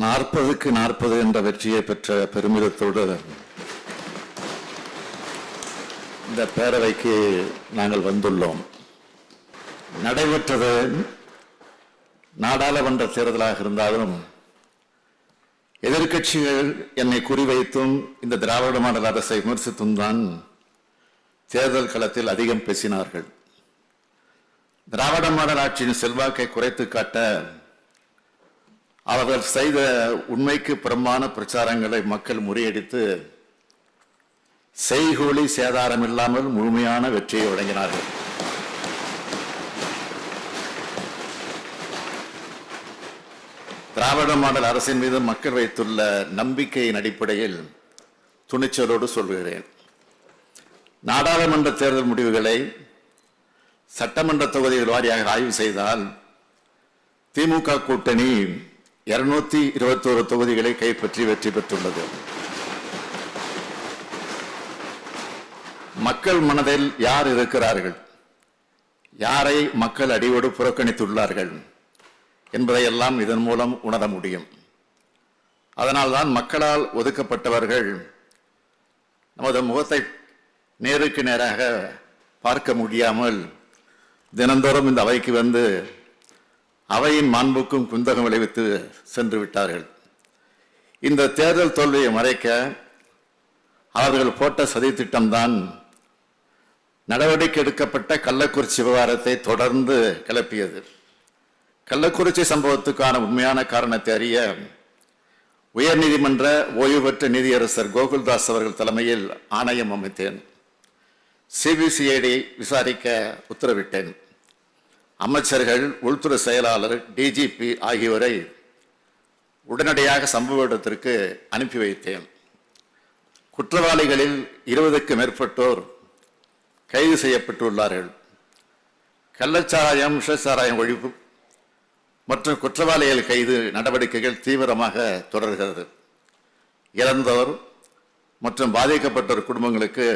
40க்கு 40 என்ற வெற்றியை பெற்ற பெருமிதத்தோடு இந்த பேரவைக்கு நாங்கள் வந்துள்ளோம். நடைபெற்றது நாடாளுமன்ற தேர்தலாக இருந்தாலும் எதிர்க்கட்சிகள் என்னை குறிவைத்தும் இந்த திராவிட மாடல் அரசை விமர்சித்தும் தான் தேர்தல் களத்தில் அதிகம் பேசினார்கள். திராவிட மாடல் ஆட்சியின் செல்வாக்கை குறைத்து காட்ட அவர்கள் செய்த உண்மைக்கு புறம்பான பிரச்சாரங்களை மக்கள் முறியடித்து செய்கூலி சேதாரம் இல்லாமல் முழுமையான வெற்றியை வழங்கினார்கள். திராவிட மாடல் அரசின் மீது மக்கள் வைத்துள்ள நம்பிக்கையின் அடிப்படையில் துணிச்சலோடு சொல்கிறேன். நாடாளுமன்ற தேர்தல் முடிவுகளை சட்டமன்ற தொகுதிகள் வாரியாக ஆய்வு செய்தால் திமுக கூட்டணி 221 தொகுதிகளை கைப்பற்றி வெற்றி பெற்றுள்ளது. மக்கள் மனதில் யார் இருக்கிறார்கள், யாரை மக்கள் அடியோடு புறக்கணித்துள்ளார்கள் என்பதையெல்லாம் இதன் மூலம் உணர முடியும். அதனால்தான் மக்களால் ஒதுக்கப்பட்டவர்கள் நமது முகத்தை நேருக்கு நேராக பார்க்க முடியாமல் தினந்தோறும் இந்த அவைக்கு வந்து அவையின் மாண்புக்கும் குந்தகம் விளைவித்து சென்று விட்டார்கள். இந்த தேர்தல் தோல்வியை மறைக்க அவர்கள் போட்ட சதி திட்டம்தான் நடவடிக்கை எடுக்கப்பட்ட கள்ளக்குறிச்சி விவகாரத்தை தொடர்ந்து கிளப்பியது. கள்ளக்குறிச்சி சம்பவத்துக்கான உண்மையான காரணத்தை அறிய உயர்நீதிமன்ற ஓய்வு பெற்ற நீதியரசர் கோகுல்தாஸ் அவர்கள் தலைமையில் ஆணையம் அமைத்தேன். சிபிசிஐடி விசாரிக்க உத்தரவிட்டேன். அமைச்சர்கள், உள்துறை செயலாளர், டிஜிபி ஆகியோரை உடனடியாக சம்பவ இடத்திற்கு அனுப்பி வைத்தேன். குற்றவாளிகளில் 20க்கு மேற்பட்டோர் கைது செய்யப்பட்டுள்ளார்கள். கள்ளச்சாராயம், விஷச்சாராயம் ஒழிப்பு மற்றும் குற்றவாளிகள் கைது நடவடிக்கைகள் தீவிரமாக தொடர்கிறது. இறந்தோர் மற்றும் பாதிக்கப்பட்டோர் குடும்பங்களுக்கு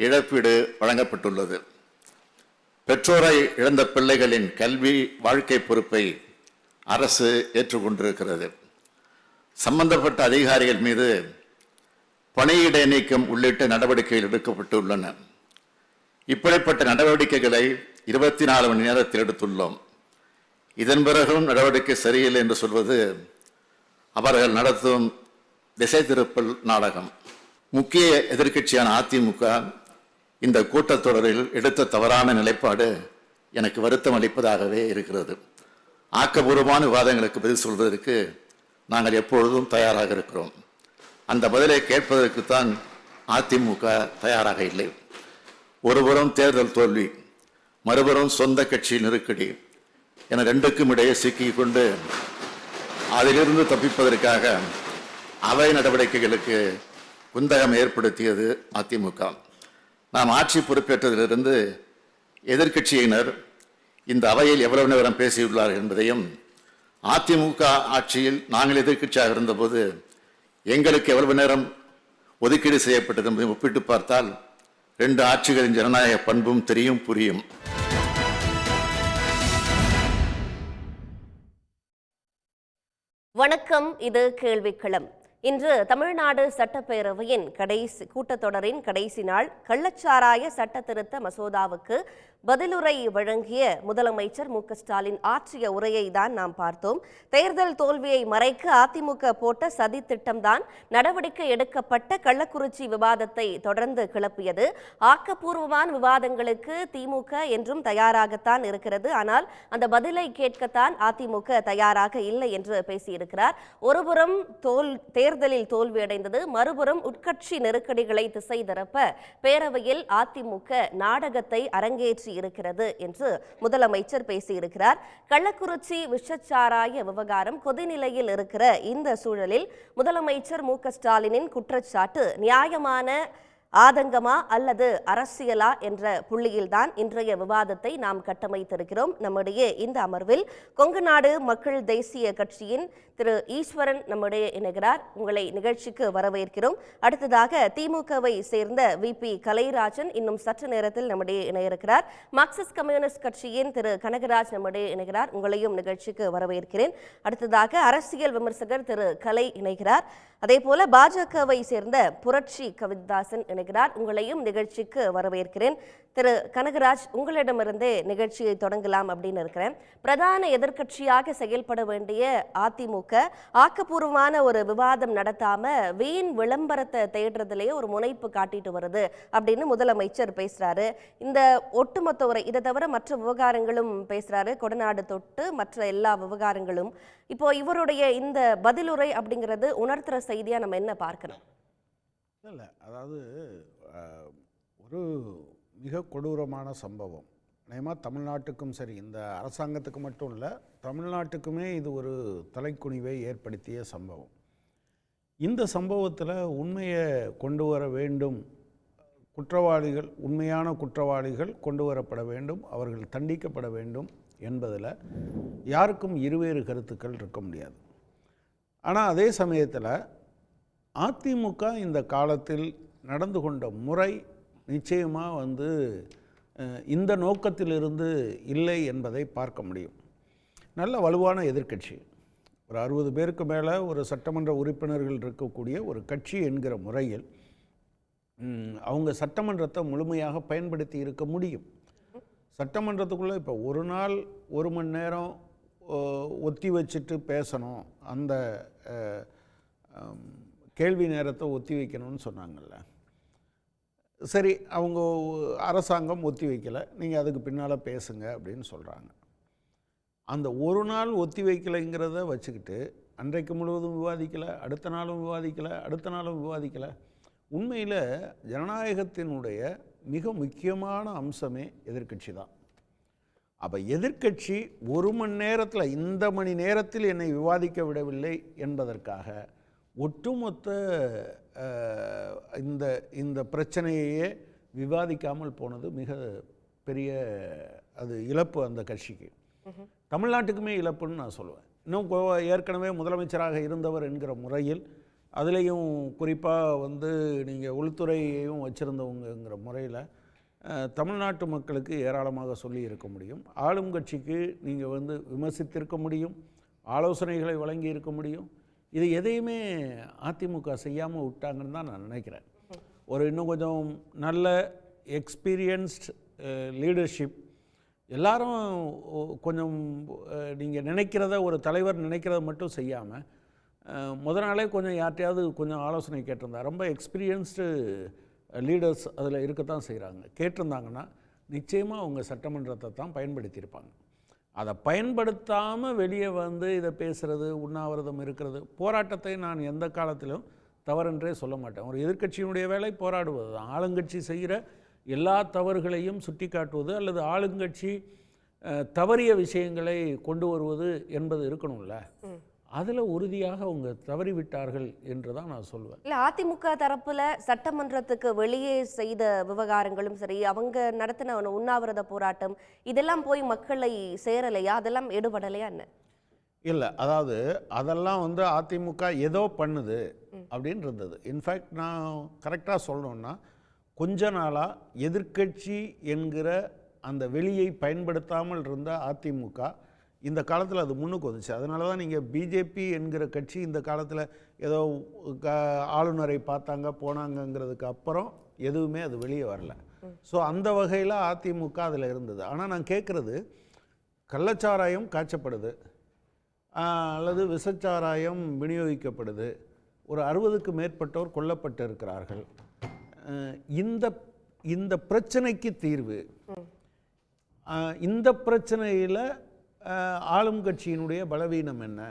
இழப்பீடு வழங்கப்பட்டுள்ளது. பெற்றோரை இழந்த பிள்ளைகளின் கல்வி வாழ்க்கை பொறுப்பை அரசு ஏற்றுக்கொண்டிருக்கிறது. சம்பந்தப்பட்ட அதிகாரிகள் மீது பணியிட நீக்கம் உள்ளிட்ட நடவடிக்கைகள் எடுக்கப்பட்டுள்ளன. இப்படிப்பட்ட நடவடிக்கைகளை 24 மணி நேரத்தில் எடுத்துள்ளோம். இதன் பிறகும் நடவடிக்கை சரியில்லை என்று சொல்வது அவர்கள் நடத்தும் திசை திருப்பல் நாடகம். முக்கிய எதிர்க்கட்சியான அதிமுக இந்த கூட்டத்தொடரில் எடுத்த தவறான நிலைப்பாடு எனக்கு வருத்தம் அளிப்பதாகவே இருக்கிறது. ஆக்கப்பூர்வமான விவாதங்களுக்கு பதில் சொல்வதற்கு நாங்கள் எப்பொழுதும் தயாராக இருக்கிறோம். அந்த பதிலை கேட்பதற்குத்தான் அதிமுக தயாராக இல்லை. ஒருபுறம் தேர்தல் தோல்வி, மறுபுறம் சொந்த கட்சி நெருக்கடி என ரெண்டுக்கும் இடையே சிக்கிக் கொண்டு அதிலிருந்து தப்பிப்பதற்காக அவை நடவடிக்கைகளுக்கு குந்தகம் ஏற்படுத்தியது அதிமுக. நாம் ஆட்சி பொறுப்பேற்றதிலிருந்து எதிர்க்கட்சியினர் இந்த அவையில் எவ்வளவு நேரம் பேசியுள்ளார்கள் என்பதையும், அதிமுக ஆட்சியில் நாங்கள் எதிர்க்கட்சியாக இருந்தபோது எங்களுக்கு எவ்வளவு நேரம் ஒதுக்கீடு செய்யப்பட்டது என்பதை ஒப்பிட்டு பார்த்தால் 2 ஆட்சிகளின் ஜனநாயக பண்பும் தெரியும், புரியும். வணக்கம், இது கேள்விக்களம். இன்று தமிழ்நாடு சட்டப்பேரவையின் கூட்டத்தொடரின் கடைசி நாள். கள்ளச்சாராய சட்ட திருத்த மசோதாவுக்கு பதிலுரை வழங்கிய முதலமைச்சர் மு.க.ஸ்டாலின் ஆற்றிய உரையை தான் நாம் பார்த்தோம். தேர்தல் தோல்வியை மறைக்க அதிமுக போட்ட சதி திட்டம்தான் நடவடிக்கை எடுக்கப்பட்ட கள்ளக்குறிச்சி விவாதத்தை தொடர்ந்து கிளப்பியது. ஆக்கப்பூர்வமான விவாதங்களுக்கு திமுக என்றும் தயாராகத்தான் இருக்கிறது. ஆனால் அந்த பதிலை கேட்கத்தான் அதிமுக தயாராக இல்லை என்று பேசியிருக்கிறார். ஒருபுறம் தேர்தலில் தோல்வியடைந்தது, மறுபுறம் உட்கட்சி நெருக்கடிகளை திசை திருப்ப பேரவையில் அதிமுக நாடகத்தை அரங்கேற்றி இருக்கிறது என்று முதலமைச்சர் பேசியிருக்கிறார். கள்ளக்குறிச்சி விஷச்சாராய விவகாரம் கொதிநிலையில் இருக்கிற இந்த சூழலில் முதலமைச்சர் மு.க.ஸ்டாலினின் குற்றச்சாட்டு நியாயமான ஆதங்கமா அல்லது அரசியலா என்ற புள்ளியில்தான் இன்றைய விவாதத்தை நாம் கட்டமைத்திருக்கிறோம். நம்முடைய இந்த அமர்வில் கொங்கு நாடு மக்கள் தேசிய கட்சியின் திரு ஈஸ்வரன் நம்முடைய இணைகிறார். உங்களை நிகழ்ச்சிக்கு வரவேற்கிறோம். அடுத்ததாக திமுகவை சேர்ந்த VP கலைராஜன் இன்னும் சற்று நேரத்தில் நம்முடைய இணையிருக்கிறார். மார்க்சிஸ்ட் கம்யூனிஸ்ட் கட்சியின் திரு கனகராஜ் நம்முடைய இணைகிறார். உங்களையும் நிகழ்ச்சிக்கு வரவேற்கிறேன். அடுத்ததாக அரசியல் விமர்சகர் திரு கலை இணைகிறார். அதேபோல பாஜகவை சேர்ந்த புரட்சி கவிதாசன் இணைகிறார். உங்களையும் நிகழ்ச்சிக்கு வரவேற்கிறேன். திரு கனகராஜ், உங்களிடமிருந்தே நிகழ்ச்சியை தொடங்கலாம் அப்படின்னு இருக்கிறேன். பிரதான எதிர்க்கட்சியாக செயல்பட வேண்டிய அதிமுக ஆக்கப்பூர்வமான ஒரு விவாதம் நடத்தாம வீண் விளம்பரத்தை தேடுறதுலேயே ஒரு முனைப்பு காட்டிட்டு வருது அப்படின்னு முதலமைச்சர் பேசுறாரு. இந்த ஒட்டுமொத்த உரை இதை தவிர மற்ற விவகாரங்களும் பேசுறாரு. கொடநாடு தொட்டு மற்ற எல்லா விவகாரங்களும். இப்போ இவருடைய இந்த பதிலுரை அப்படிங்கிறது உணர்த்துற செய்தியா நம்ம என்ன பார்க்கணும்? இல்லை, அதாவது ஒரு மிக கொடூரமான சம்பவம். நிச்சயமாக தமிழ்நாட்டுக்கும் சரி, இந்த அரசாங்கத்துக்கு மட்டும் இல்லை, தமிழ்நாட்டுக்குமே இது ஒரு தலைக்குனிவை ஏற்படுத்திய சம்பவம். இந்த சம்பவத்தில் உண்மையை கொண்டு வர வேண்டும், குற்றவாளிகள், உண்மையான குற்றவாளிகள் கொண்டு வரப்பட வேண்டும், அவர்கள் தண்டிக்கப்பட வேண்டும் என்பதில் யாருக்கும் இருவேறு கருத்துக்கள் இருக்க முடியாது. ஆனால் அதே சமயத்தில் அதிமுக இந்த காலத்தில் நடந்து கொண்ட முறை நிச்சயமாக இந்த நோக்கத்திலிருந்து இல்லை என்பதை பார்க்க முடியும். நல்ல வலுவான எதிர்க்கட்சி, ஒரு 60 பேருக்கு மேலே ஒரு சட்டமன்ற உறுப்பினர்கள் இருக்கக்கூடிய ஒரு கட்சி என்கிற முறையில் அவங்க சட்டமன்றத்தை முழுமையாக பயன்படுத்தி இருக்க முடியும். சட்டமன்றத்துக்குள்ளே இப்போ ஒரு நாள் 1 மணி நேரம் ஒத்தி வச்சுட்டு பேசணும், அந்த கேள்வி நேரத்தை ஒத்தி வைக்கணும்னு சொன்னாங்கல்ல. சரி, அவங்க அரசாங்கம் ஒத்தி வைக்கலை, நீங்கள் அதுக்கு பின்னால் பேசுங்க அப்படின்னு சொல்கிறாங்க. அந்த ஒரு நாள் ஒத்தி வைக்கலைங்கிறத வச்சுக்கிட்டு அன்றைக்கு முழுவதும் விவாதிக்கலை, அடுத்த நாளும் விவாதிக்கலை, அடுத்த நாளும் விவாதிக்கலை. உண்மையில் ஜனநாயகத்தினுடைய மிக முக்கியமான அம்சமே எதிர்க்கட்சி தான். அப்போ எதிர்க்கட்சி 1 மணி நேரத்தில், இந்த மணி நேரத்தில் என்னை விவாதிக்க விடவில்லை என்பதற்காக ஒட்டுமொத்த இந்த பிரச்சனையே விவாதிக்காமல் போனது மிக பெரிய அது இழப்பு அந்த கட்சிக்கு. தமிழ்நாட்டுக்குமே இழப்புன்னு நான் சொல்லுவேன். இன்னும் ஏற்கனவே முதலமைச்சராக இருந்தவர் என்கிற முறையில், அதுலேயும் குறிப்பாக நீங்கள் உள்துறையையும் வச்சுருந்தவங்கிற முறையில் தமிழ்நாட்டு மக்களுக்கு ஏராளமாக சொல்லி இருக்க முடியும். ஆளும் கட்சிக்கு நீங்கள் விமர்சித்திருக்க முடியும், ஆலோசனைகளை வழங்கி இருக்க முடியும். இது எதையுமே அதிமுக செய்யாமல் விட்டாங்கன்னு தான் நான் நினைக்கிறேன். ஒரு இன்னும் கொஞ்சம் நல்ல எக்ஸ்பீரியன்ஸ்ட் லீடர்ஷிப், எல்லாரும் கொஞ்சம் நீங்கள் நினைக்கிறத, ஒரு தலைவர் நினைக்கிறத மட்டும் செய்யாமல் முதல் நாளே கொஞ்சம் யார்ட்டையாவது கொஞ்சம் ஆலோசனை கேட்டிருந்தா, ரொம்ப எக்ஸ்பீரியன்ஸ்டு லீடர்ஸ் அதில் இருக்கத்தான் செய்கிறாங்க. கேட்டிருந்தாங்கன்னா நிச்சயமாக அவங்க சட்டமன்றத்தை தான் பயன்படுத்தியிருப்பாங்க. அதை பயன்படுத்தாமல் வெளியே இதை பேசுகிறது, உண்ணாவிரதம் இருக்கிறது, போராட்டத்தை நான் எந்த காலத்திலும் தவறென்றே சொல்ல மாட்டேன். ஒரு எதிர்க்கட்சியினுடைய வேலை போராடுவது தான். ஆளுங்கட்சி செய்கிற எல்லா தவறுகளையும் சுட்டி காட்டுவது அல்லது ஆளுங்கட்சி தவறிய விஷயங்களை கொண்டு வருவது என்பது இருக்கணும்ல. அதில் உறுதியாக அவங்க தவறிவிட்டார்கள் என்று தான் நான் சொல்லுவேன். இல்லை, அதிமுக தரப்புல சட்டமன்றத்துக்கு வெளியே செய்த விவகாரங்களும் சரி, அவங்க நடத்தின உண்ணாவிரத போராட்டம், இதெல்லாம் போய் மக்களை சேரலையா, அதெல்லாம் எடுபடலையா என்ன? இல்லை, அதாவது அதெல்லாம் அதிமுக ஏதோ பண்ணுது அப்படின்னு இருந்தது. இன்ஃபேக்ட் நான் கரெக்டாக சொல்லணுன்னா, கொஞ்ச நாளாக எதிர்க்கட்சி என்கிற அந்த வெளியை பயன்படுத்தாமல் இருந்த அதிமுக இந்த காலத்தில் அது முன்னுக்கு வந்துச்சு. அதனால தான் நீங்கள் பிஜேபி என்கிற கட்சி இந்த காலத்தில் ஏதோ ஆளுநரை பார்த்தாங்க போனாங்கங்கிறதுக்கு அப்புறம் எதுவுமே அது வெளியே வரல. ஸோ அந்த வகையில் அதிமுக அதில் இருந்தது. ஆனால் நான் கேட்குறது, கள்ளச்சாராயம் காய்ச்சப்படுது அல்லது விஷச்சாராயம் விநியோகிக்கப்படுது, ஒரு 60க்கு மேற்பட்டோர் கொல்லப்பட்டு இருக்கிறார்கள். இந்த பிரச்சனைக்கு தீர்வு, இந்த பிரச்சனையில் ஆளும் கட்சியினுடைய பலவீனம் என்ன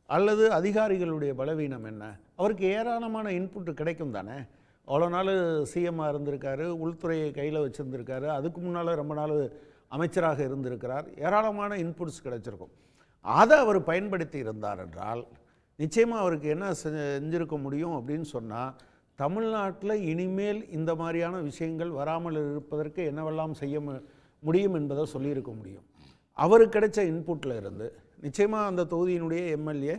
அல்லது அதிகாரிகளுடைய பலவீனம் என்ன? அவருக்கு ஏராளமான இன்புட்டு கிடைக்கும் தானே. அவ்வளோ நாள் சிஎம்மாக இருந்திருக்காரு, உள்துறையை கையில் வச்சுருந்துருக்காரு, அதுக்கு முன்னால் ரொம்ப நாள் அமைச்சராக இருந்திருக்கிறார், ஏராளமான இன்புட்ஸ் கிடைச்சிருக்கும். அதை அவர் பயன்படுத்தி இருந்தார் என்றால் நிச்சயமாக அவருக்கு என்ன செஞ்சிருக்க முடியும் அப்படின்னு சொன்னால், தமிழ்நாட்டில் இனிமேல் இந்த மாதிரியான விஷயங்கள் வராமல் இருப்பதற்கு என்னவெல்லாம் செய்ய முடியும் என்பதை சொல்லியிருக்க முடியும். அவருக்கு கிடைச்ச இன்புட்டில் இருந்து நிச்சயமாக அந்த தொகுதியினுடைய எம்எல்ஏ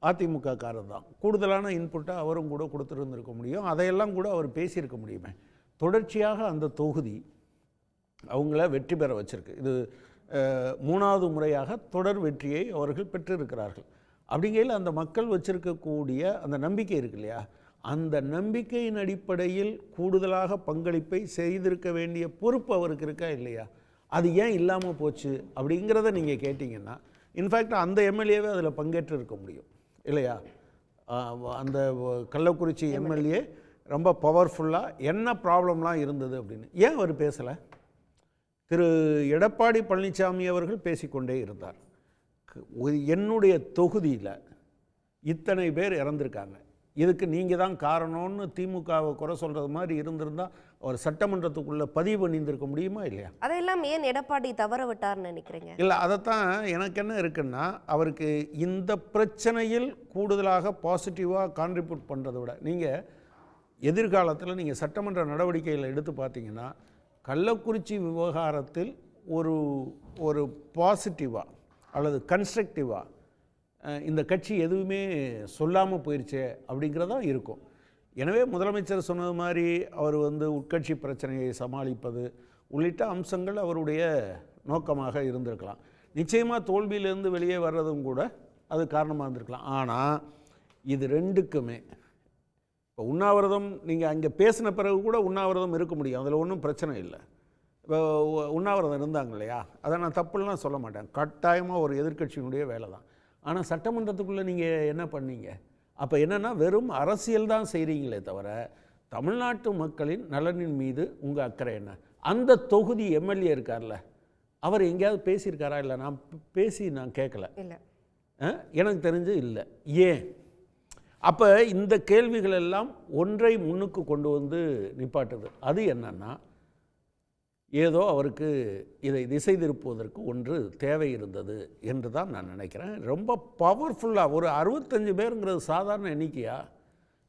அதிமுக காரர் தான். கூடுதலான இன்புட்டை அவரும் கூட கொடுத்துருந்துருக்க முடியும். அதையெல்லாம் கூட அவர் பேசியிருக்க முடியுமே. தொடர்ச்சியாக அந்த தொகுதி அவங்கள வெற்றி பெற வச்சிருக்கு. இது 3வது முறையாக தொடர் வெற்றியை அவர்கள் பெற்றிருக்கிறார்கள். அப்படிங்கையில் அந்த மக்கள் வச்சிருக்கக்கூடிய அந்த நம்பிக்கை இருக்கு இல்லையா, அந்த நம்பிக்கையின் அடிப்படையில் கூடுதலாக பங்களிப்பை செய்திருக்க வேண்டிய பொறுப்பு அவருக்கு இருக்கா இல்லையா? அது ஏன் இல்லாமல் போச்சு அப்படிங்கிறத நீங்கள் கேட்டிங்கன்னா, இன்ஃபேக்ட் அந்த எம்எல்ஏவே அதில் பங்கேற்று இருக்க முடியும் இல்லையா? அந்த கள்ளக்குறிச்சி எம்எல்ஏ ரொம்ப பவர்ஃபுல்லாக என்ன ப்ராப்ளம்லாம் இருந்தது அப்படின்னு ஏன் அவர் பேசலை? திரு எடப்பாடி பழனிசாமி அவர்கள் பேசிக்கொண்டே இருந்தார். என்னுடைய தொகுதியில் இத்தனை பேர் இறந்துருக்காங்க, இதுக்கு நீங்கள் தான் காரணம்னு திமுகவை குறை சொல்கிறது மாதிரி இருந்திருந்தால் அவர் சட்டமன்றத்துக்குள்ளே பதிவு பண்ணியிருந்திருக்க முடியுமா இல்லையா? அதையெல்லாம் ஏன் எடப்பாடி தவற விட்டார்னு நினைக்கிறீங்க? இல்லை, அதைத்தான் எனக்கு என்ன இருக்குன்னா, அவருக்கு இந்த பிரச்சனையில் கூடுதலாக பாசிட்டிவாக கான்ட்ரிபியூட் பண்ணுறதை விட நீங்கள் எதிர்காலத்தில் நீங்கள் சட்டமன்ற நடவடிக்கைகளை எடுத்து பார்த்தீங்கன்னா, கள்ளக்குறிச்சி விவகாரத்தில் ஒரு பாசிட்டிவாக அல்லது கன்ஸ்ட்ரக்டிவாக இந்த கட்சி எதுவுமே சொல்லாமல் போயிடுச்சே அப்படிங்கிறதா இருக்கும். எனவே முதலமைச்சர் சொன்னது மாதிரி அவர் உட்கட்சி பிரச்சனையை சமாளிப்பது உள்ளிட்ட அம்சங்கள் அவருடைய நோக்கமாக இருந்திருக்கலாம். நிச்சயமாக தோல்வியிலேருந்து வெளியே வர்றதும் கூட அது காரணமாக இருந்திருக்கலாம். ஆனால் இது ரெண்டுக்குமே இப்போ உண்ணாவிரதம் நீங்கள் அங்கே பேசின பிறகு கூட உண்ணாவிரதம் இருக்க முடியும், அதில் ஒன்றும் பிரச்சனை இல்லை. இப்போ உண்ணாவிரதம் இருந்தாங்க இல்லையா, அதை நான் தப்புலாம் சொல்ல மாட்டேன், கட்டாயமாக ஒரு எதிர்க்கட்சியினுடைய வேலை தான். ஆனால் சட்டமன்றத்துக்குள்ளே நீங்கள் என்ன பண்ணீங்க? அப்போ என்னென்னா வெறும் அரசியல் தான் செய்கிறீங்களே தவிர தமிழ்நாட்டு மக்களின் நலனின் மீது உங்கள் அக்கறை என்ன? அந்த தொகுதி எம்எல்ஏ இருக்கார்ல, அவர் எங்கேயாவது பேசியிருக்காரா? இல்லை, நான் கேட்கல, இல்லை, எனக்கு தெரிஞ்சு இல்லை. ஏன்? அப்போ இந்த கேள்விகள் எல்லாம் ஒன்றை முன்னுக்கு கொண்டு வந்து நிப்பாட்டுது. அது என்னன்னா, ஏதோ அவருக்கு இதை திசை திருப்புவதற்கு ஒன்று தேவை இருந்தது என்று தான் நான் நினைக்கிறேன். ரொம்ப பவர்ஃபுல்லாக ஒரு 65 பேருங்கிறது சாதாரண எண்ணிக்கையா?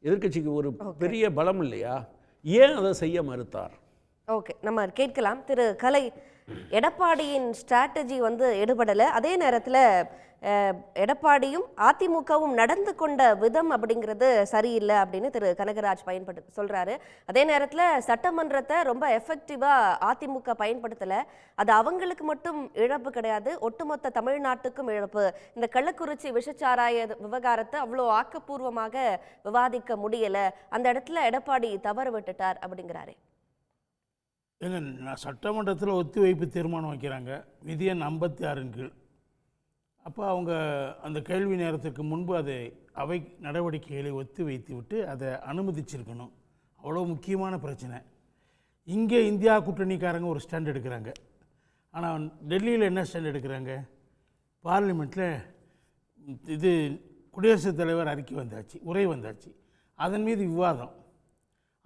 எதிர்க்கட்சிக்கு ஒரு பெரிய பலம் இல்லையா? ஏன் அதை செய்ய மறுத்தார்? ஓகே, நம்ம கேட்கலாம். திரு கலை, எடப்பாடியின் ஸ்ட்ராட்டஜி எடுபடலை, அதே நேரத்தில் எடப்பாடியும் அதிமுகவும் நடந்து கொண்ட விதம் அப்படிங்கிறது சரியில்லை அப்படின்னு திரு கனகராஜ் சொல்றாரு. அதே நேரத்தில் சட்டமன்றத்தை ரொம்ப எஃபெக்டிவாக அதிமுக பயன்படுத்தலை. அது அவங்களுக்கு மட்டும் இழப்பு கிடையாது, ஒட்டுமொத்த தமிழ்நாட்டுக்கும் இழப்பு. இந்த கள்ளக்குறிச்சி விஷச்சாராய விவகாரத்தை அவ்வளோ ஆக்கப்பூர்வமாக விவாதிக்க முடியலை, அந்த இடத்துல எடப்பாடி தவறு விட்டுட்டார் அப்படிங்கிறாரு. எங்க சட்டமன்றத்தில் ஒத்திவைப்பு தீர்மானம் வைக்கிறாங்க, விதி எண் 56 கீழ். அப்போ அவங்க அந்த கேள்வி நேரத்துக்கு முன்பு அதை அவை நடவடிக்கைகளை ஒத்தி வைத்து விட்டு அதை அனுமதிச்சிருக்கணும். அவ்வளோ முக்கியமான பிரச்சனை. இங்கே இந்தியா கூட்டணிக்காரங்க ஒரு ஸ்டாண்ட் எடுக்கிறாங்க, ஆனால் டெல்லியில் என்ன ஸ்டாண்ட் எடுக்கிறாங்க? பார்லிமெண்ட்டில் இது குடியரசுத் தலைவர் அறிக்கை வந்தாச்சு, உரை வந்தாச்சு, அதன் மீது விவாதம்.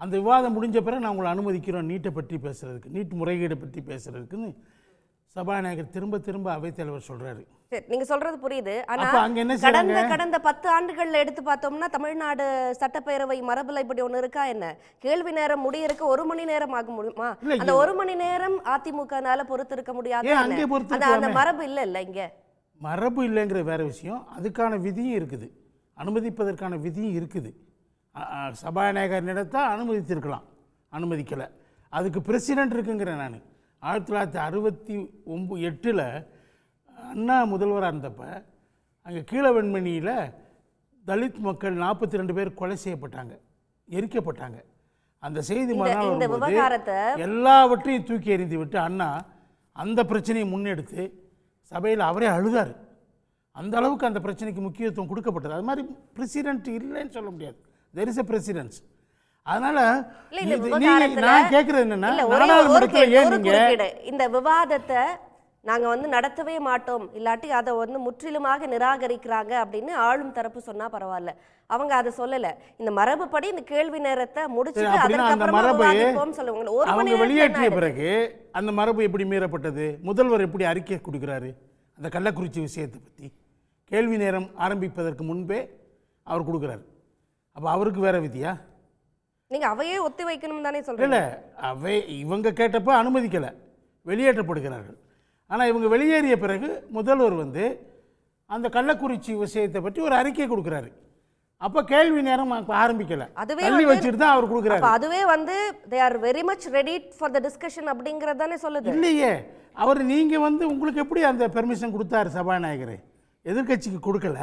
அந்த விவாதம் முடிஞ்ச பிறகு நான் உங்களை அனுமதிக்கிறோம் நீட்டை பற்றி பேசுகிறதுக்கு, நீட் முறைகேடை பற்றி பேசுகிறதுக்குன்னு சபாநாயகர் திரும்ப திரும்ப அவைத்தலைவர் சொல்கிறாரு. சரி, நீங்கள் சொல்கிறது புரியுது. ஆனால் கடந்த 10 ஆண்டுகளில் எடுத்து பார்த்தோம்னா தமிழ்நாடு சட்டப்பேரவை மரபில் இப்படி ஒன்று இருக்கா என்ன? கேள்வி நேரம் முடியறதுக்கு 1 மணி நேரம் ஆக முடியுமா? அந்த 1 மணி நேரம் அதிமுகனால பொறுத்து இருக்க முடியாது. அந்த மரபு இல்லை இங்கே. மரபு இல்லைங்கிற வேற விஷயம், அதுக்கான விதியும் இருக்குது, அனுமதிப்பதற்கான விதியும் இருக்குது. சபாநாயகர் நினைத்தா அனுமதித்திருக்கலாம், அனுமதிக்கலை. அதுக்கு பிரசிடென்ட் இருக்குங்கிறேன் நான். 1968 அண்ணா முதல்வராக இருந்தப்ப அங்கே கீழவெண்மணியில் தலித் மக்கள் 42 பேர் கொலை செய்யப்பட்டாங்க, எரிக்கப்பட்டாங்க. அந்த செய்தி மறுநாள் எல்லாவற்றையும் தூக்கி எறிந்து விட்டு அண்ணா அந்த பிரச்சனையை முன்னெடுத்து சபையில் அவரே அழுதார். அந்த அளவுக்கு அந்த பிரச்சனைக்கு முக்கியத்துவம் கொடுக்கப்பட்டது. அது மாதிரி பிரசிடென்ட் இல்லைன்னு சொல்ல முடியாது, there is a precedence. அதனால நான் கேட்கறது என்னன்னா, இந்த விவாதத்தை நாங்க நடத்தவே மாட்டோம், இல்லாட்டி அதை முற்றிலுமாக நிராகரிக்கிறாங்க அப்படின்னு ஆளும் தரப்பு சொன்னா பரவாயில்ல. அவங்க அதை சொல்லல. இந்த மரபுப்படி இந்த கேள்வி நேரத்தை முடிச்சுட்டு அவங்க வெளியேற்றிய பிறகு அந்த மரபு எப்படி மீறப்பட்டது? முதல்வர் எப்படி அறிக்கை கொடுக்கிறாரு அந்த கள்ளக்குறிச்சி விஷயத்தை பற்றி? கேள்வி நேரம் ஆரம்பிப்பதற்கு முன்பே அவர் கொடுக்குறாரு. அப்போ அவருக்கு வேற விதியா? நீங்க அவையே ஒத்தி வைக்கணும் தானே சொல்றீங்க? இல்லை, அவை இவங்க கேட்டப்போ அனுமதிக்கலை, வெளியேற்றப்படுகிறார்கள். ஆனால் இவங்க வெளியேறிய பிறகு முதல்வர் வந்து அந்த கள்ளக்குறிச்சி விஷயத்தை பற்றி ஒரு அறிக்கை கொடுக்குறாரு. அப்போ கேள்வி நேரம் ஆரம்பிக்கலை, தள்ளி வச்சுட்டு தான் அவர் கொடுக்குறாரு. அதுவே வந்து they are very much ready for the discussion அப்படிங்கிறது தானே சொல்லுது. இல்லையே, அவர் நீங்கள் வந்து உங்களுக்கு எப்படி அந்த பெர்மிஷன் கொடுத்தாரு சபாநாயகர்? எதிர்கட்சிக்கு கொடுக்கல.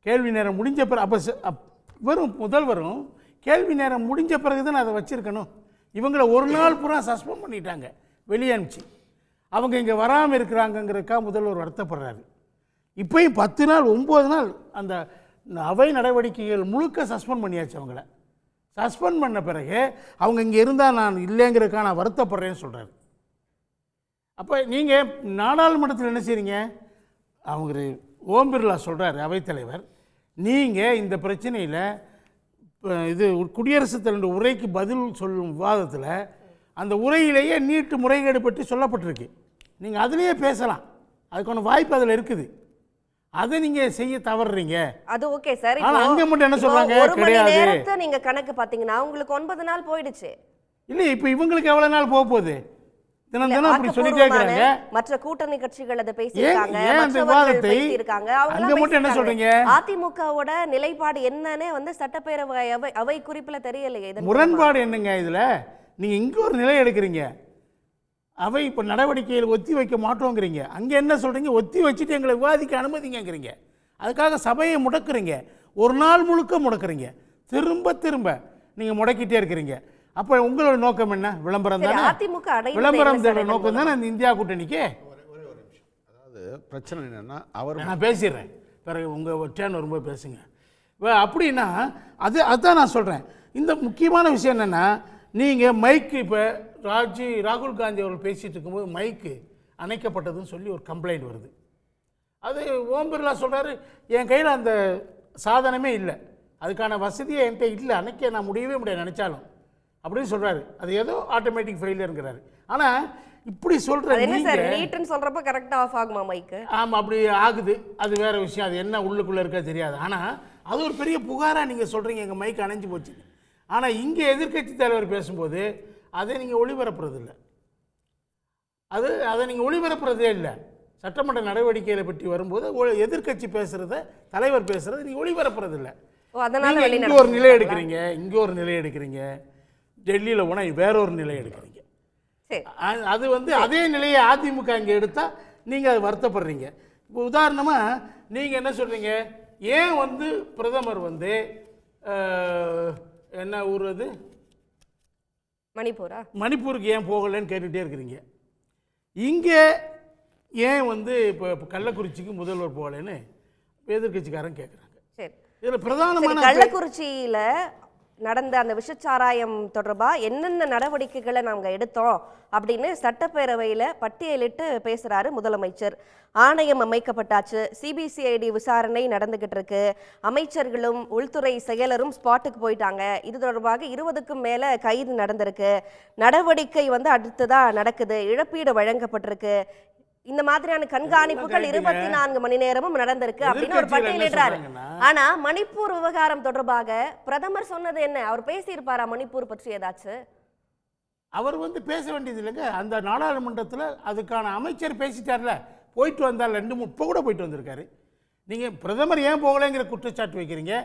கேள்வி நேரம் முடிஞ்ச பிறகு அப்போ வரும் முதல்வரும் கேள்வி நேரம் முடிஞ்ச பிறகு தான் அதை வச்சுருக்கணும். இவங்களை ஒரு நாள் பூரா சஸ்பெண்ட் பண்ணிட்டாங்க, வெளியே அனுப்பிச்சு. அவங்க இங்கே வராமல் இருக்கிறாங்கங்கிறதுக்காக முதல்வர் வருத்தப்படுறாரு. இப்போயும் 10 நாள் 9 நாள் அந்த அவை நடவடிக்கைகள் முழுக்க சஸ்பெண்ட் பண்ணியாச்சு. அவங்கள சஸ்பெண்ட் பண்ண பிறகு அவங்க இங்கே இருந்தால் நான் இல்லைங்கிறதுக்காக நான் வருத்தப்படுறேன்னு சொல்கிறாரு. அப்போ நீங்கள் நாடாளுமன்றத்தில் என்ன செய்றீங்க? அவங்க ஓம் பிர்லா சொல்கிறார், அவைத்தலைவர், நீங்கள் இந்த பிரச்சனையில் இது குடியரசுத் தலைவர் உரைக்கு பதில் சொல்லும் விவாதத்தில் அந்த உரையிலேயே நீட்டு முறைகேடு பற்றி சொல்லப்பட்டிருக்கு. நீங்கள் அதிலேயே பேசலாம், அதுக்கான வாய்ப்பு அதில் இருக்குது. அதை நீங்கள் செய்ய தவறுறீங்க. அது ஓகே சார். ஆனால் அங்கே மட்டும் என்ன சொல்கிறாங்க? கிடையாது. நீங்கள் கணக்கு பார்த்தீங்கன்னா உங்களுக்கு 9 நாள் போயிடுச்சு. இல்லை, இப்போ இவங்களுக்கு எவ்வளோ நாள் போக போகுது? தினம் தினம் அப்படி சொல்லிட்டே இருக்கிறாங்க. மற்ற கூட்டணி கட்சிகள் அதை பேசியிருக்காங்க, அந்த விவாதத்தை அங்க மட்டும் என்ன சொல்றீங்க? அதிமுகவோட நிலைப்பாடு என்னன்னு வந்து சட்டப்பேரவை அவை குறிப்புல தெரியலையே. முரண்பாடு என்னங்க இதுல? நீங்க இங்க ஒரு நிலை எடுக்கிறீங்க, அவை இப்ப நடவடிக்கையில் ஒத்தி வைக்க மாட்டோங்கிறீங்க. அங்க என்ன சொல்றீங்க? ஒத்தி வச்சுட்டு எங்களை விவாதிக்க அனுமதிங்கிறீங்க. அதுக்காக சபையை முடக்குறீங்க, ஒரு நாள் முழுக்க முடக்குறீங்க, திரும்ப திரும்ப நீங்க முடக்கிட்டே இருக்கிறீங்க. அப்போ உங்களோட நோக்கம் என்ன? விளம்பரம் தானே? விளம்பரம் தேட நோக்கம் தானே அந்த இந்தியா கூட்டணிக்கு. அதாவது பிரச்சனை என்னன்னா, நான் பேசிடுறேன், பிறகு உங்கள் டேர்ன் வரும்போது பேசுங்க. அப்படின்னா அதுதான் நான் சொல்கிறேன். இந்த முக்கியமான விஷயம் என்னென்னா, நீங்கள் மைக்கு இப்போ ராகுல் காந்தி அவர்கள் பேசிகிட்டு இருக்கும்போது மைக்கு அணைக்கப்பட்டதுன்னு சொல்லி ஒரு கம்ப்ளைண்ட் வருது. அது ஓம் பிர்லா சொல்கிறாரு, என் கையில் அந்த சாதனமே இல்லை, அதுக்கான வசதியே என்கிட்ட இல்லை, அணைக்க நான் முடியவே முடியாது நினச்சாலும் அப்படின்னு சொல்கிறாரு. அது ஏதோ ஆட்டோமேட்டிக் ஃபெயிலியருங்கிறாரு. ஆனால் இப்படி சொல்கிறப்ப கரெக்டாக ஆஃப் ஆகுமா மைக்கு? ஆமாம், அப்படி ஆகுது. அது வேறு விஷயம், அது என்ன உள்ளுக்குள்ளே இருக்கா தெரியாது. ஆனால் அது ஒரு பெரிய புகாராக நீங்கள் சொல்கிறீங்க, எங்கள் மைக்கு அணைஞ்சு போச்சு. ஆனால் இங்கே எதிர்க்கட்சி தலைவர் பேசும்போது அதை நீங்கள் ஒளிபரப்புறதில்லை. அதை நீங்கள் ஒளிபரப்புறதே இல்லை. சட்டமன்ற நடவடிக்கைகளை பற்றி வரும்போது எதிர்க்கட்சி பேசுகிறத, தலைவர் பேசுகிறத நீங்கள் ஒளிபரப்புறதில்லை. இங்கே ஒரு நிலை எடுக்கிறீங்க, இங்கே ஒரு நிலை எடுக்கிறீங்க, டெல்லியில் போனால் வேற ஒரு நிலை எடுக்கிறீங்க. அது வந்து அதே நிலையை அதிமுக இங்கே எடுத்தால் நீங்கள் அதை வருத்தப்படுறீங்க. இப்போ உதாரணமாக நீங்கள் என்ன சொல்கிறீங்க? ஏன் வந்து பிரதமர் வந்து என்ன ஊர் அது, மணிப்பூருக்கு ஏன் போகலைன்னு கேட்டுகிட்டே இருக்கிறீங்க. இங்கே ஏன் வந்து இப்போ கள்ளக்குறிச்சிக்கு முதல்வர் போகலைன்னு எதிர்கட்சிக்காரன் கேட்குறாங்க. இதில் பிரதானமான கள்ளக்குறிச்சியில் நடந்த அந்த விஷச்சாராயம் தொடர்பாக என்னென்ன நடவடிக்கைகளை நாங்கள் எடுத்தோம் அப்படின்னு சட்டப்பேரவையில் பட்டியலிட்டு பேசுகிறாரு முதலமைச்சர். ஆணையம் அமைக்கப்பட்டாச்சு, சிபிசிஐடி விசாரணை நடந்துகிட்டு இருக்கு, அமைச்சர்களும் உள்துறை செயலரும் ஸ்பாட்டுக்கு போயிட்டாங்க, இது தொடர்பாக 20க்கும் மேலே கைது நடந்திருக்கு, நடவடிக்கை வந்து அடுத்ததாக நடக்குது, இழப்பீடு வழங்கப்பட்டிருக்கு, இந்த மாதிரியான கண்காணிப்புகள் 24 மணி நேரமும் நடந்திருக்கு அப்படின்னு ஒரு பட்டியலிடுறாரு. ஆனா மணிப்பூர் விவகாரம் தொடர்பாக பிரதமர் சொன்னது என்ன? அவர் பேசியிருப்பாரா மணிப்பூர் பற்றி ஏதாச்சும்? அவர் வந்து பேச வேண்டியது இல்லைங்க. அந்த நாடாளுமன்றத்தில் அதுக்கான அமைச்சர் பேசிட்டார்ல, போயிட்டு வந்தார், 2-3 இப்போ கூட போயிட்டு வந்திருக்காரு. நீங்கள் பிரதமர் ஏன் போகலைங்கிற குற்றச்சாட்டு வைக்கிறீங்க,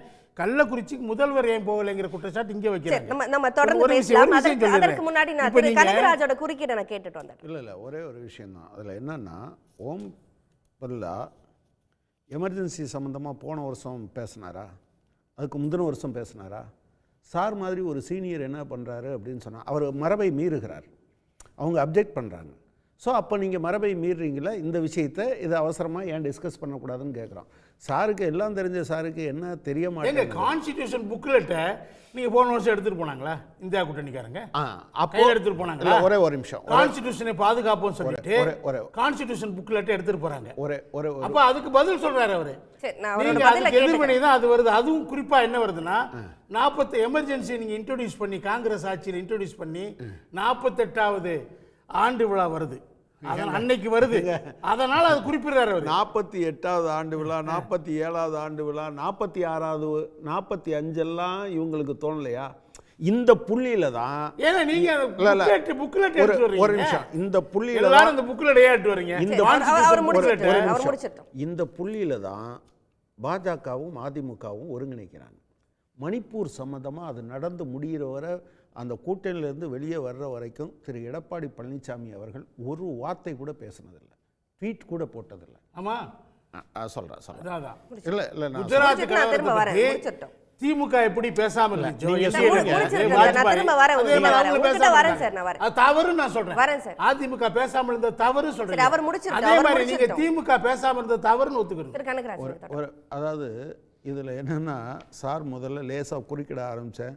கள்ளக்குறிச்சிக்கு முதல்வர் ஏன் போகலைங்கிற குற்றச்சாட்டு இங்கே வைக்கிறீங்க. நம்ம தொடர்ந்து பேசலாம். அதற்கு முன்னாடி நான் கனகராஜோட குறுக்கீட்டை நான் கேட்டுட்டு வந்தேன். இல்லை ஒரே ஒரு விஷயம் தான் அதில் என்னன்னா, ஓம் பிர்லா எமர்ஜென்சி சம்மந்தமாக போன வருஷம் பேசினாரா, அதுக்கு முந்தின வருஷம் பேசினாரா? சார் மாதிரி ஒரு சீனியர் என்ன பண்ணுறாரு அப்படின்னு சொன்னால் அவர் மரபை மீறுகிறார், அவங்க அப்ஜெக்ட் பண்ணுறாங்க. ஸோ அப்போ நீங்கள் மரபை மீறுறீங்களா இந்த விஷயத்தை, இது அவசரமாக ஏன் டிஸ்கஸ் பண்ணக்கூடாதுன்னு கேட்குறோம். சாருக்கு எல்லாம் தெரிஞ்ச சாருக்கு என்ன தெரிய மாட்டேங்குது. கான்ஸ்டிடியூஷன் புக்லெட்டை நீங்கள் போன வருஷம் எடுத்துகிட்டு போனாங்களா இந்தியா கூட்டணிக்காரங்க? அப்போ எடுத்துகிட்டு போனாங்களா? ஒரே ஒரு நிமிஷம். கான்ஸ்டிடியூஷனை பாதுகாப்போம்னு சொல்லிட்டு கான்ஸ்டிடியூஷன் புக்லெட்டை எடுத்துகிட்டு போகிறாங்க. அப்போ அதுக்கு பதில் சொல்கிறாரு அவர். நீங்கள் அதுக்கு எதிர்வினை தான் அது வருது. அதுவும் குறிப்பாக என்ன வருதுன்னா, 40 எமர்ஜென்சி நீங்கள் இன்ட்ரோடியூஸ் பண்ணி, காங்கிரஸ் ஆட்சியில் இன்ட்ரோடியூஸ் பண்ணி 48வது ஆண்டு விழா வருது, அன்னைக்கு வருது, அதனால அது குறிப்பிடுறாரு. 48வது ஆண்டு விழா, 47வது ஆண்டு விழா, 46வது, 45 எல்லாம் இவங்களுக்கு தோணலையா? இந்த புள்ளியில தான் ஏங்க நீங்க புக்லெட் ஒரு எடுத்து ஒரு வரீங்க. நிமிஷம் இந்த புள்ளியில எல்லாரும் தான் அந்த புக்லெட் எடுத்து வரீங்க. இந்த அவர் முடிச்சிட்டு ஒரு அவர் நிமிஷம். முடிச்சிட்டோம். இந்த புள்ளியில தான் பாஜகவும் அதிமுகவும் ஒருங்கிணைக்கிறாங்க. மணிப்பூர் சம்பந்தமாக அது நடந்து முடிகிற வரை அந்த கூட்டணியிலேருந்து வெளியே வர்ற வரைக்கும் திரு எடப்பாடி பழனிசாமி அவர்கள் ஒரு வார்த்தை கூட பேசினதில்லை, ட்வீட் கூட போட்டதில்லை. ஆமா சொல்கிறேன் அதான் இல்லை இல்லை நான் குஜராத் நான் திரும்ப வரேன், கலவரத்தை முடிச்சிட்டோம். திமுக எப்படி பேசாம இல்ல தவறு நான் சொல்றேன். அதிமுக பேசாம இருந்த தவறு சொல்றேன். அதே மாதிரி நீங்க திமுக பேசாம இருந்த தவறுன்னு ஒத்துக்கிறீங்க. அதாவது இதுல என்னன்னா சார் முதல்ல லேசா குறுக்கிட ஆரம்பிச்சேன்,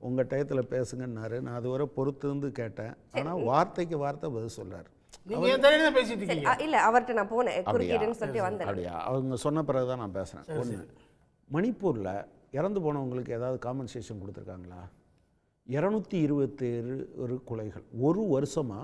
உங்க டயத்தில் பேசுங்கன்னாரு. நான் அதுவரை பொறுத்து இருந்து கேட்டேன். ஆனா வார்த்தைக்கு வார்த்தை பதில் சொல்றாரு. நீங்க என் தலையில தான் பேசிட்டு இருக்கீங்க. இல்ல அவர்ட்ட நான் போனேன் குறுக்கிடுன்னு சொல்லி வந்தேன். அப்படியா? அவங்க சொன்ன பிறகு தான் நான் பேசுறேன். ஒன்று, மணிப்பூர்ல இறந்து போனவங்களுக்கு ஏதாவது காம்பன்சேஷன் கொடுத்துருக்காங்களா? 227 ஒரு கொலைகள் ஒரு வருஷமா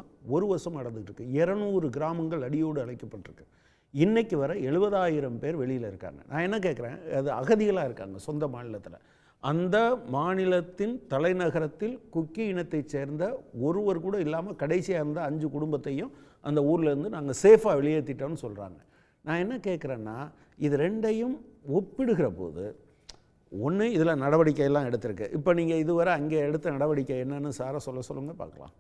நடந்துகிட்டு இருக்கு. 200 கிராமங்கள் அடியோடு அழைக்கப்பட்டிருக்கு. இன்னைக்கு வர 70,000 பேர் வெளியில் இருக்காங்க. நான் என்ன கேட்குறேன், அது அகதிகளாக இருக்காங்க சொந்த மாநிலத்தில். அந்த மாநிலத்தின் தலைநகரத்தில் குக்கி இனத்தைச் சேர்ந்த ஒருவர் கூட இல்லாமல் கடைசியாக இருந்த 5 குடும்பத்தையும் அந்த ஊர்லேருந்து நாங்கள் சேஃபாக வெளியேற்றிட்டோம்னு சொல்கிறாங்க. நான் என்ன கேட்குறேன்னா, இது ரெண்டையும் ஒப்பிடுகிற போது ஒன்று இதில் நடவடிக்கையெல்லாம் எடுத்திருக்கு. இப்போ நீங்கள் இதுவரை அங்கே எடுத்த நடவடிக்கை என்னன்னு சாரை சொல்லுங்கள் பார்க்கலாம்.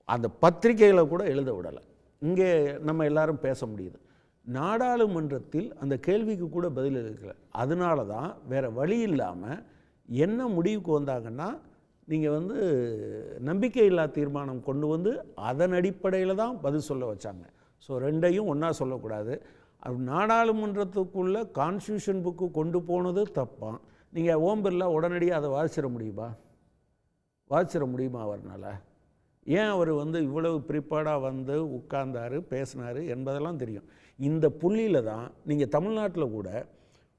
அந்த பத்திரிகையில் கூட எழுத விடலை. இங்கே நம்ம எல்லாரும் பேச முடியுது. நாடாளுமன்றத்தில் அந்த கேள்விக்கு கூட பதில் இருக்கல. அதனால தான் வேறு வழி இல்லாமல் என்ன முடிவுக்கு வந்தாங்கன்னா, நீங்கள் நம்பிக்கையில்லா தீர்மானம் கொண்டு வந்து அதன் அடிப்படையில் தான் பதில் சொல்ல வச்சாங்க. ஸோ ரெண்டையும் ஒன்றா சொல்லக்கூடாது. அது நாடாளுமன்றத்துக்குள்ளே கான்ஸ்டியூஷன் புக்கு கொண்டு போனது தப்பான். நீங்கள் ஓம் பிர்லா உடனடியாக அதை வாசிச்சிட முடியுமா அவர்னால்? ஏன் அவர் இவ்வளவு ப்ரிப்பேர்டாக உட்கார்ந்தார் பேசினார் என்பதெல்லாம் தெரியும். இந்த புள்ளியில் தான் நீங்கள் தமிழ்நாட்டில் கூட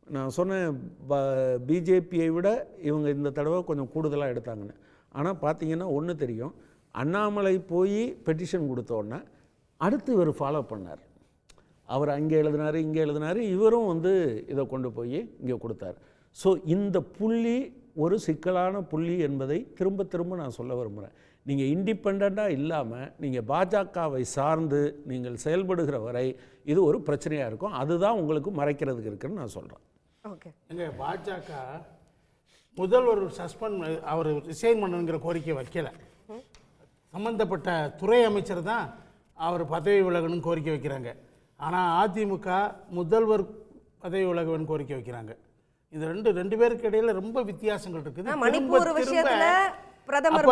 நான் சொன்னேன், பிஜேபியை விட இவங்க இந்த தடவை கொஞ்சம் கூடுதலாக எடுத்தாங்கன்னு. ஆனால் பார்த்தீங்கன்னா ஒன்று தெரியும், அண்ணாமலை போய் பெட்டிஷன் கொடுத்தோடனே அடுத்து இவர் ஃபாலோ பண்ணார். அவர் அங்கே எழுதினார், இங்கே எழுதினார், இவரும் இதை கொண்டு போய் இங்கே கொடுத்தார். ஸோ இந்த புள்ளி ஒரு சிக்கலான புள்ளி என்பதை திரும்ப திரும்ப நான் சொல்ல விரும்புகிறேன். நீங்கள் இண்டிபெண்ட்டாக இல்லாமல் நீங்கள் பாஜகவை சார்ந்து நீங்கள் செயல்படுகிற வரை இது ஒரு பிரச்சனையாக இருக்கும். அதுதான் உங்களுக்கு மறைக்கிறதுக்கு இருக்குன்னு நான் சொல்கிறேன். ஓகே, எங்கள் பாஜக முதல்வர் அவர் ரிசைன் பண்ணணுங்கிற கோரிக்கை வைக்கலை. சம்மந்தப்பட்ட துறை அமைச்சர் தான் அவர் பதவி விலகணும்னு கோரிக்கை வைக்கிறாங்க. ஆனால் அதிமுக முதல்வர் பதவி விலகணும்னு கோரிக்கை வைக்கிறாங்க. இது ரெண்டு பேருக்கு இடையில ரொம்ப வித்தியாசங்கள் இருக்குது. மணிப்பூர் விஷயத்துல பிரதமர்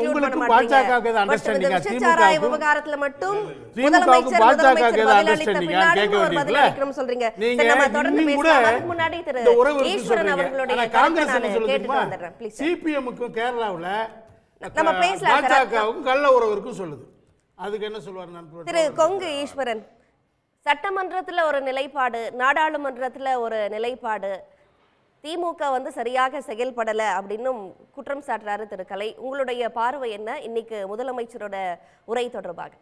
உங்களுக்கு பாஜக அண்டர்ஸ்டாண்டிங், விவகாரத்துல மட்டும் திமுக பாஜக அண்டர்ஸ்டாண்டிங் கேட்க வேண்டியதுல சொல்றீங்க. நீங்க தொடர்ந்து பேசுறதுக்கு முன்னாடி திரு ஈஸ்வரன் அவர்களுடைய காங்கிரஸ் கேட்டுட்டு வந்துறேன் ப்ளீஸ். சிபிஎம்முக்கும் கேரளாவுல நம்ம பேசலாம், பாஜகவுக்கும் கள்ள உறவுக்கும் சொல்லுது. அதுக்கு என்ன சொல்வார் நான் திரு கொங்கு ஈஸ்வரன்? சட்டமன்றத்துல ஒரு நிலைப்பாடு, நாடாளுமன்றத்துல ஒரு நிலைப்பாடு, திமுக சரியாக செயல்படலை அப்படின்னு குற்றம் சாட்டுறாரு திரு கலை. உங்களுடைய பார்வை என்ன இன்னைக்கு முதலமைச்சரோட உரை தொடர்பாக?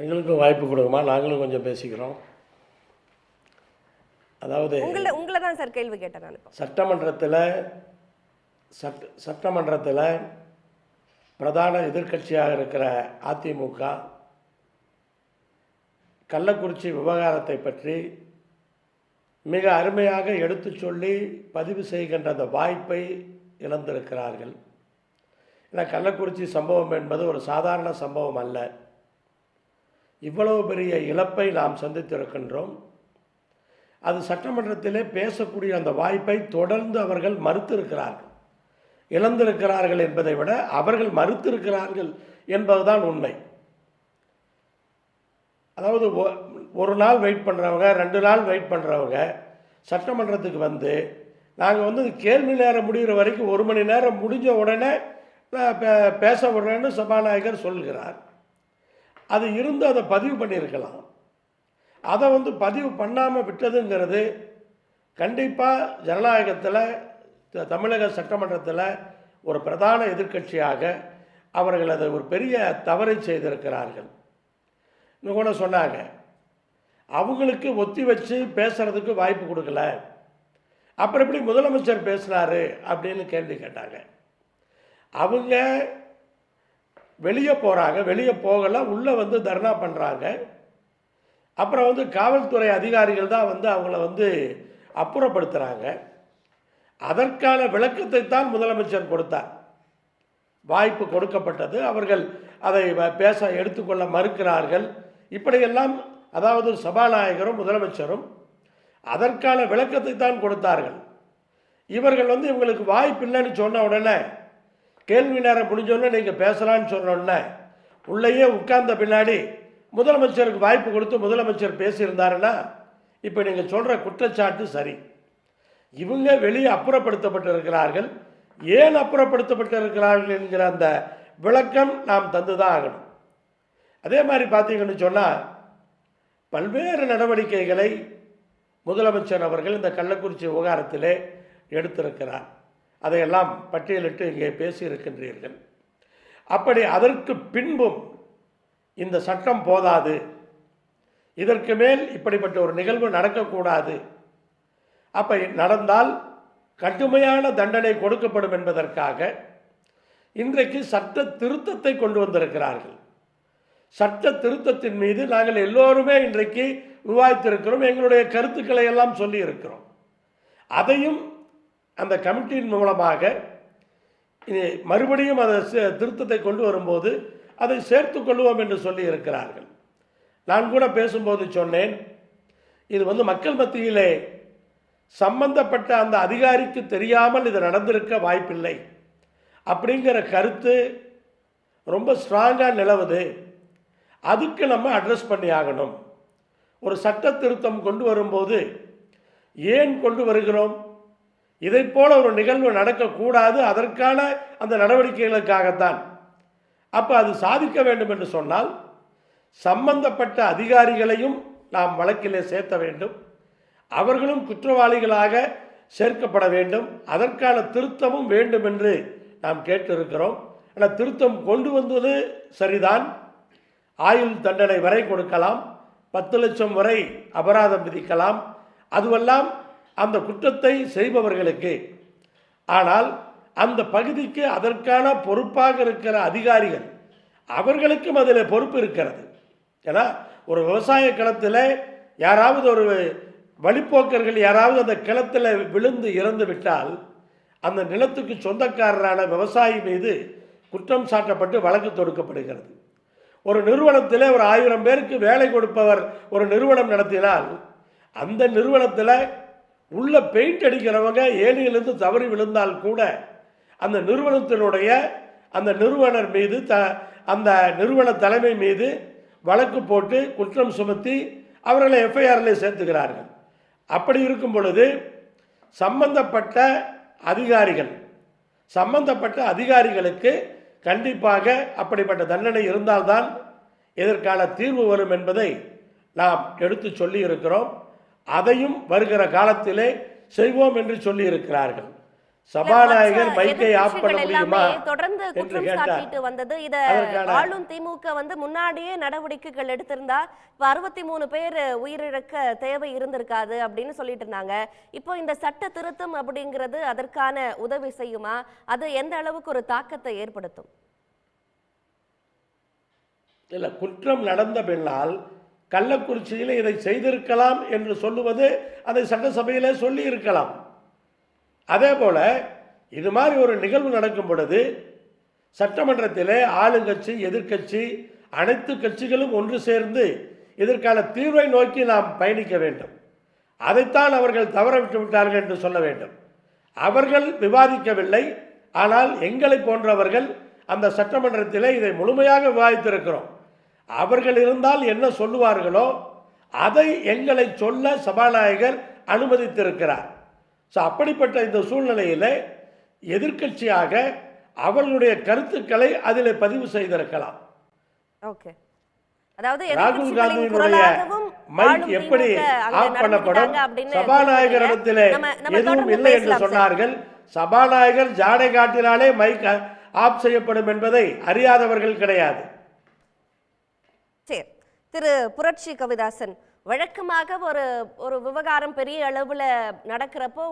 எங்களுக்கும் வாய்ப்பு கொடுக்குமா, நாங்களும் கொஞ்சம் பேசிக்கிறோம். அதாவது உங்களை தான் சார் கேள்வி கேட்டேன் நான். சட்டமன்றத்தில் பிரதான எதிர்க்கட்சியாக இருக்கிற அதிமுக கள்ளக்குறிச்சி விவகாரத்தை பற்றி மிக அருமையாக எடுத்து சொல்லி பதிவு செய்கின்ற அந்த வாய்ப்பை இழந்திருக்கிறார்கள். ஏன்னா கள்ளக்குறிச்சி சம்பவம் என்பது ஒரு சாதாரண சம்பவம் அல்ல. இவ்வளவு பெரிய இழப்பை நாம் சந்தித்திருக்கின்றோம். அது சட்டமன்றத்திலே பேசக்கூடிய அந்த வாய்ப்பை தொடர்ந்து அவர்கள் மறுத்திருக்கிறார்கள். இழந்திருக்கிறார்கள் என்பதை விட அவர்கள் மறுத்திருக்கிறார்கள் என்பதுதான் உண்மை. அதாவது ஒரு நாள் வெயிட் பண்ணுறவங்க, 2 நாள் வெயிட் பண்ணுறவங்க சட்டமன்றத்துக்கு நாங்கள் கேள்வி நேரம் முடிகிற வரைக்கும் 1 மணி நேரம் முடிஞ்ச உடனே பேச விடுறேன்னு சபாநாயகர் சொல்கிறார். அது இருந்து அதை பதிவு பண்ணியிருக்கலாம். அதை பதிவு பண்ணாமல் விட்டதுங்கிறது கண்டிப்பாக ஜனநாயகத்தில், தமிழக சட்டமன்றத்தில் ஒரு பிரதான எதிர்க்கட்சியாக அவர்கள் அதை ஒரு பெரிய தவறை செய்திருக்கிறார்கள். இன்னும் கூட சொன்னாங்க, அவங்களுக்கு ஒத்தி வச்சு பேசுகிறதுக்கு வாய்ப்பு கொடுக்கல, அப்புறம் எப்படி முதலமைச்சர் பேசினாரு அப்படின்னு கேள்வி கேட்டாங்க. அவங்க வெளியே போகிறாங்க, வெளியே போகலை, உள்ளே வந்து தர்ணா பண்ணுறாங்க. அப்புறம் வந்து காவல்துறை அதிகாரிகள் தான் வந்து அவங்கள வந்து அப்புறப்படுத்துகிறாங்க. அதற்கான விளக்கத்தை தான் முதலமைச்சர் கொடுத்தார். வாய்ப்பு கொடுக்கப்பட்டது, அவர்கள் அதை பேச எடுத்துக்கொள்ள மறுக்கிறார்கள். இப்படியெல்லாம் அதாவது சபாநாயகரும் முதலமைச்சரும் அதற்கான விளக்கத்தை தான் கொடுத்தார்கள். இவர்கள் வந்து இவங்களுக்கு வாய்ப்பு இல்லைன்னு சொன்ன உடனே, கேள்வி நேரம் முடிஞ்சோடனே நீங்கள் பேசலான்னு சொன்னோடனே உள்ளேயே உட்கார்ந்த பின்னாடி முதலமைச்சருக்கு வாய்ப்பு கொடுத்து முதலமைச்சர் பேசியிருந்தாருன்னா இப்போ நீங்கள் சொல்கிற குற்றச்சாட்டு சரி. இவங்க வெளியே அப்புறப்படுத்தப்பட்டிருக்கிறார்கள். ஏன் அப்புறப்படுத்தப்பட்டிருக்கிறார்கள் என்கிற அந்த விளக்கம் நாம் தந்துதான் ஆகணும். அதே மாதிரி பார்த்தீங்கன்னு சொன்னால் பல்வேறு நடவடிக்கைகளை முதலமைச்சர் அவர்கள் இந்த கள்ளக்குறிச்சி விவகாரத்திலே எடுத்திருக்கிறார். அதையெல்லாம் பட்டியலிட்டு இங்கே பேசியிருக்கின்றீர்கள். அப்படி அதற்கு பின்பும் இந்த சட்டம் போதாது, இதற்கு மேல் இப்படிப்பட்ட ஒரு நிகழ்வு நடக்கக்கூடாது, அப்போ நடந்தால் கடுமையான தண்டனை கொடுக்கப்படும் என்பதற்காக இன்றைக்கு சட்ட திருத்தத்தை கொண்டு வந்திருக்கிறார்கள். சட்ட திருத்தத்தின் மீது நாங்கள் எல்லோருமே இன்றைக்கு விவாதித்திருக்கிறோம், எங்களுடைய கருத்துக்களை எல்லாம் சொல்லி இருக்கிறோம். அதையும் அந்த கமிட்டியின் மூலமாக மறுபடியும் அதை திருத்தத்தை கொண்டு வரும்போது அதை சேர்த்து கொள்வோம் என்று சொல்லி இருக்கிறார்கள். நான் கூட பேசும்போது சொன்னேன், இது வந்து மக்கள் மத்தியிலே சம்பந்தப்பட்ட அந்த அதிகாரிக்கு தெரியாமல் இது நடந்திருக்க வாய்ப்பில்லை அப்படிங்கிற கருத்து ரொம்ப ஸ்ட்ராங்காக நிலவுது. அதுக்கு நம்ம அட்ரஸ் பண்ணி ஆகணும். ஒரு சட்ட திருத்தம் கொண்டு வரும்போது ஏன் கொண்டு வருகிறோம்? இதை போல ஒரு நிகழ்வு நடக்கக்கூடாது, அதற்கான அந்த நடவடிக்கைகளுக்காகத்தான். அப்போ அது சாதிக்க வேண்டும் என்று சொன்னால் சம்பந்தப்பட்ட அதிகாரிகளையும் நாம் வழக்கிலே சேர்த்த வேண்டும், அவர்களும் குற்றவாளிகளாக சேர்க்கப்பட வேண்டும். அதற்கான திருத்தமும் வேண்டும் என்று நாம் கேட்டிருக்கிறோம். ஆனால் திருத்தம் கொண்டு வந்தது சரிதான். ஆயுள் தண்டனை வரை கொடுக்கலாம், 10 லட்சம் வரை அபராதம் விதிக்கலாம், அதுவெல்லாம் அந்த குற்றத்தை செய்பவர்களுக்கு. ஆனால் அந்த பகுதிக்கு அதற்கான பொறுப்பாக இருக்கிற அதிகாரிகள், அவர்களுக்கும் அதில் பொறுப்பு இருக்கிறது. ஏன்னா ஒரு விவசாய களத்தில் யாராவது ஒரு வழிப்போக்கர்கள் யாராவது அந்த களத்தில் விழுந்து இறந்து விட்டால் அந்த நிலத்துக்கு சொந்தக்காரரான விவசாயி மீது குற்றம் சாட்டப்பட்டு வழக்கு தொடுக்கப்படுகிறது. ஒரு நிறுவனத்தில் ஒரு 1000 பேருக்கு வேலை கொடுப்பவர் ஒரு நிறுவனம் நடத்தினால் அந்த நிறுவனத்தில் உள்ள பெயிண்ட் அடிக்கிறவங்க ஏணியிலிருந்து தவறி விழுந்தால் கூட அந்த நிறுவனத்தினுடைய அந்த நிறுவனர் மீது அந்த நிறுவன தலைமை மீது வழக்கு போட்டு குற்றம் சுமத்தி அவர்களை எஃப்ஐஆரில் சேர்த்துக்கிறார்கள். அப்படி இருக்கும் பொழுது சம்பந்தப்பட்ட அதிகாரிகளுக்கு கண்டிப்பாக அப்படிப்பட்ட தண்டனை இருந்தால்தான் இதற்கான தீர்வு வரும் என்பதை நாம் எடுத்து சொல்லி இருக்கிறோம். அதையும் வருகிற காலத்திலே செய்வோம் என்று சொல்லி இருக்கிறார்கள். சபாநாயகர் மைக்கை ஆஃப் பண்ண முடியுமா தொடர்ந்து குற்றம் சாட்டிட்டு வந்தது. இத ஆளும் திமுக வந்து முன்னாடியே நடவடிக்கைகள் எடுத்திருந்தா இப்ப 63 பேர் உயிரிழக்க தேவை இருந்திருக்காது அப்படின்னு சொல்லிட்டு இருந்தாங்க. இப்போ இந்த சட்ட திருத்தம் அப்படிங்கிறது அதற்கான உதவி செய்யுமா? அது எந்த அளவுக்கு ஒரு தாக்கத்தை ஏற்படுத்தும்? இல்லை, குற்றம் நடந்த பின்னால் கள்ளக்குறிச்சியில் இதை செய்திருக்கலாம் என்று சொல்லுவது அதை சட்டசபையிலே சொல்லி இருக்கலாம். அதே போல இது மாதிரி ஒரு நிகழ்வு நடக்கும் பொழுது சட்டமன்றத்திலே ஆளுங்கட்சி எதிர்க்கட்சி அனைத்து கட்சிகளும் ஒன்று சேர்ந்து இதற்கான தீர்வை நோக்கி நாம் பயணிக்க வேண்டும். அதைத்தான் அவர்கள் தவற விட்டு விட்டார்கள் என்று சொல்ல வேண்டும். அவர்கள் விவாதிக்கவில்லை, ஆனால் எங்களை போன்றவர்கள் அந்த சட்டமன்றத்திலே இதை முழுமையாக விவாதித்திருக்கிறோம். அவர்கள் இருந்தால் என்ன சொல்லுவார்களோ அதை எங்களை சொல்ல சபாநாயகர் அனுமதித்திருக்கிறார். ஸோ அப்படிப்பட்ட இந்த சூழ்நிலையில் எதிர்க்கட்சியாக அவர்களுடைய கருத்துக்களை அதில் பதிவு செய்திருக்கலாம். ஓகே, அதாவது ராகுல் காந்தியினுடைய மைக் எப்படி ஆஃப் பண்ணப்படும்? சபாநாயகரிடத்தில் எதுவும் இல்லை என்று சொன்னார்கள். சபாநாயகர் ஜாடை காட்டினாலே மைக் ஆஃப் செய்யப்படும் என்பதை அறியாதவர்கள் கிடையாது. சரி, திரு புரட்சி கவிதாசன், வழக்கமாக ஒரு ஒரு விவகாரம் பெரிய அளவுல நடக்கிறப்போ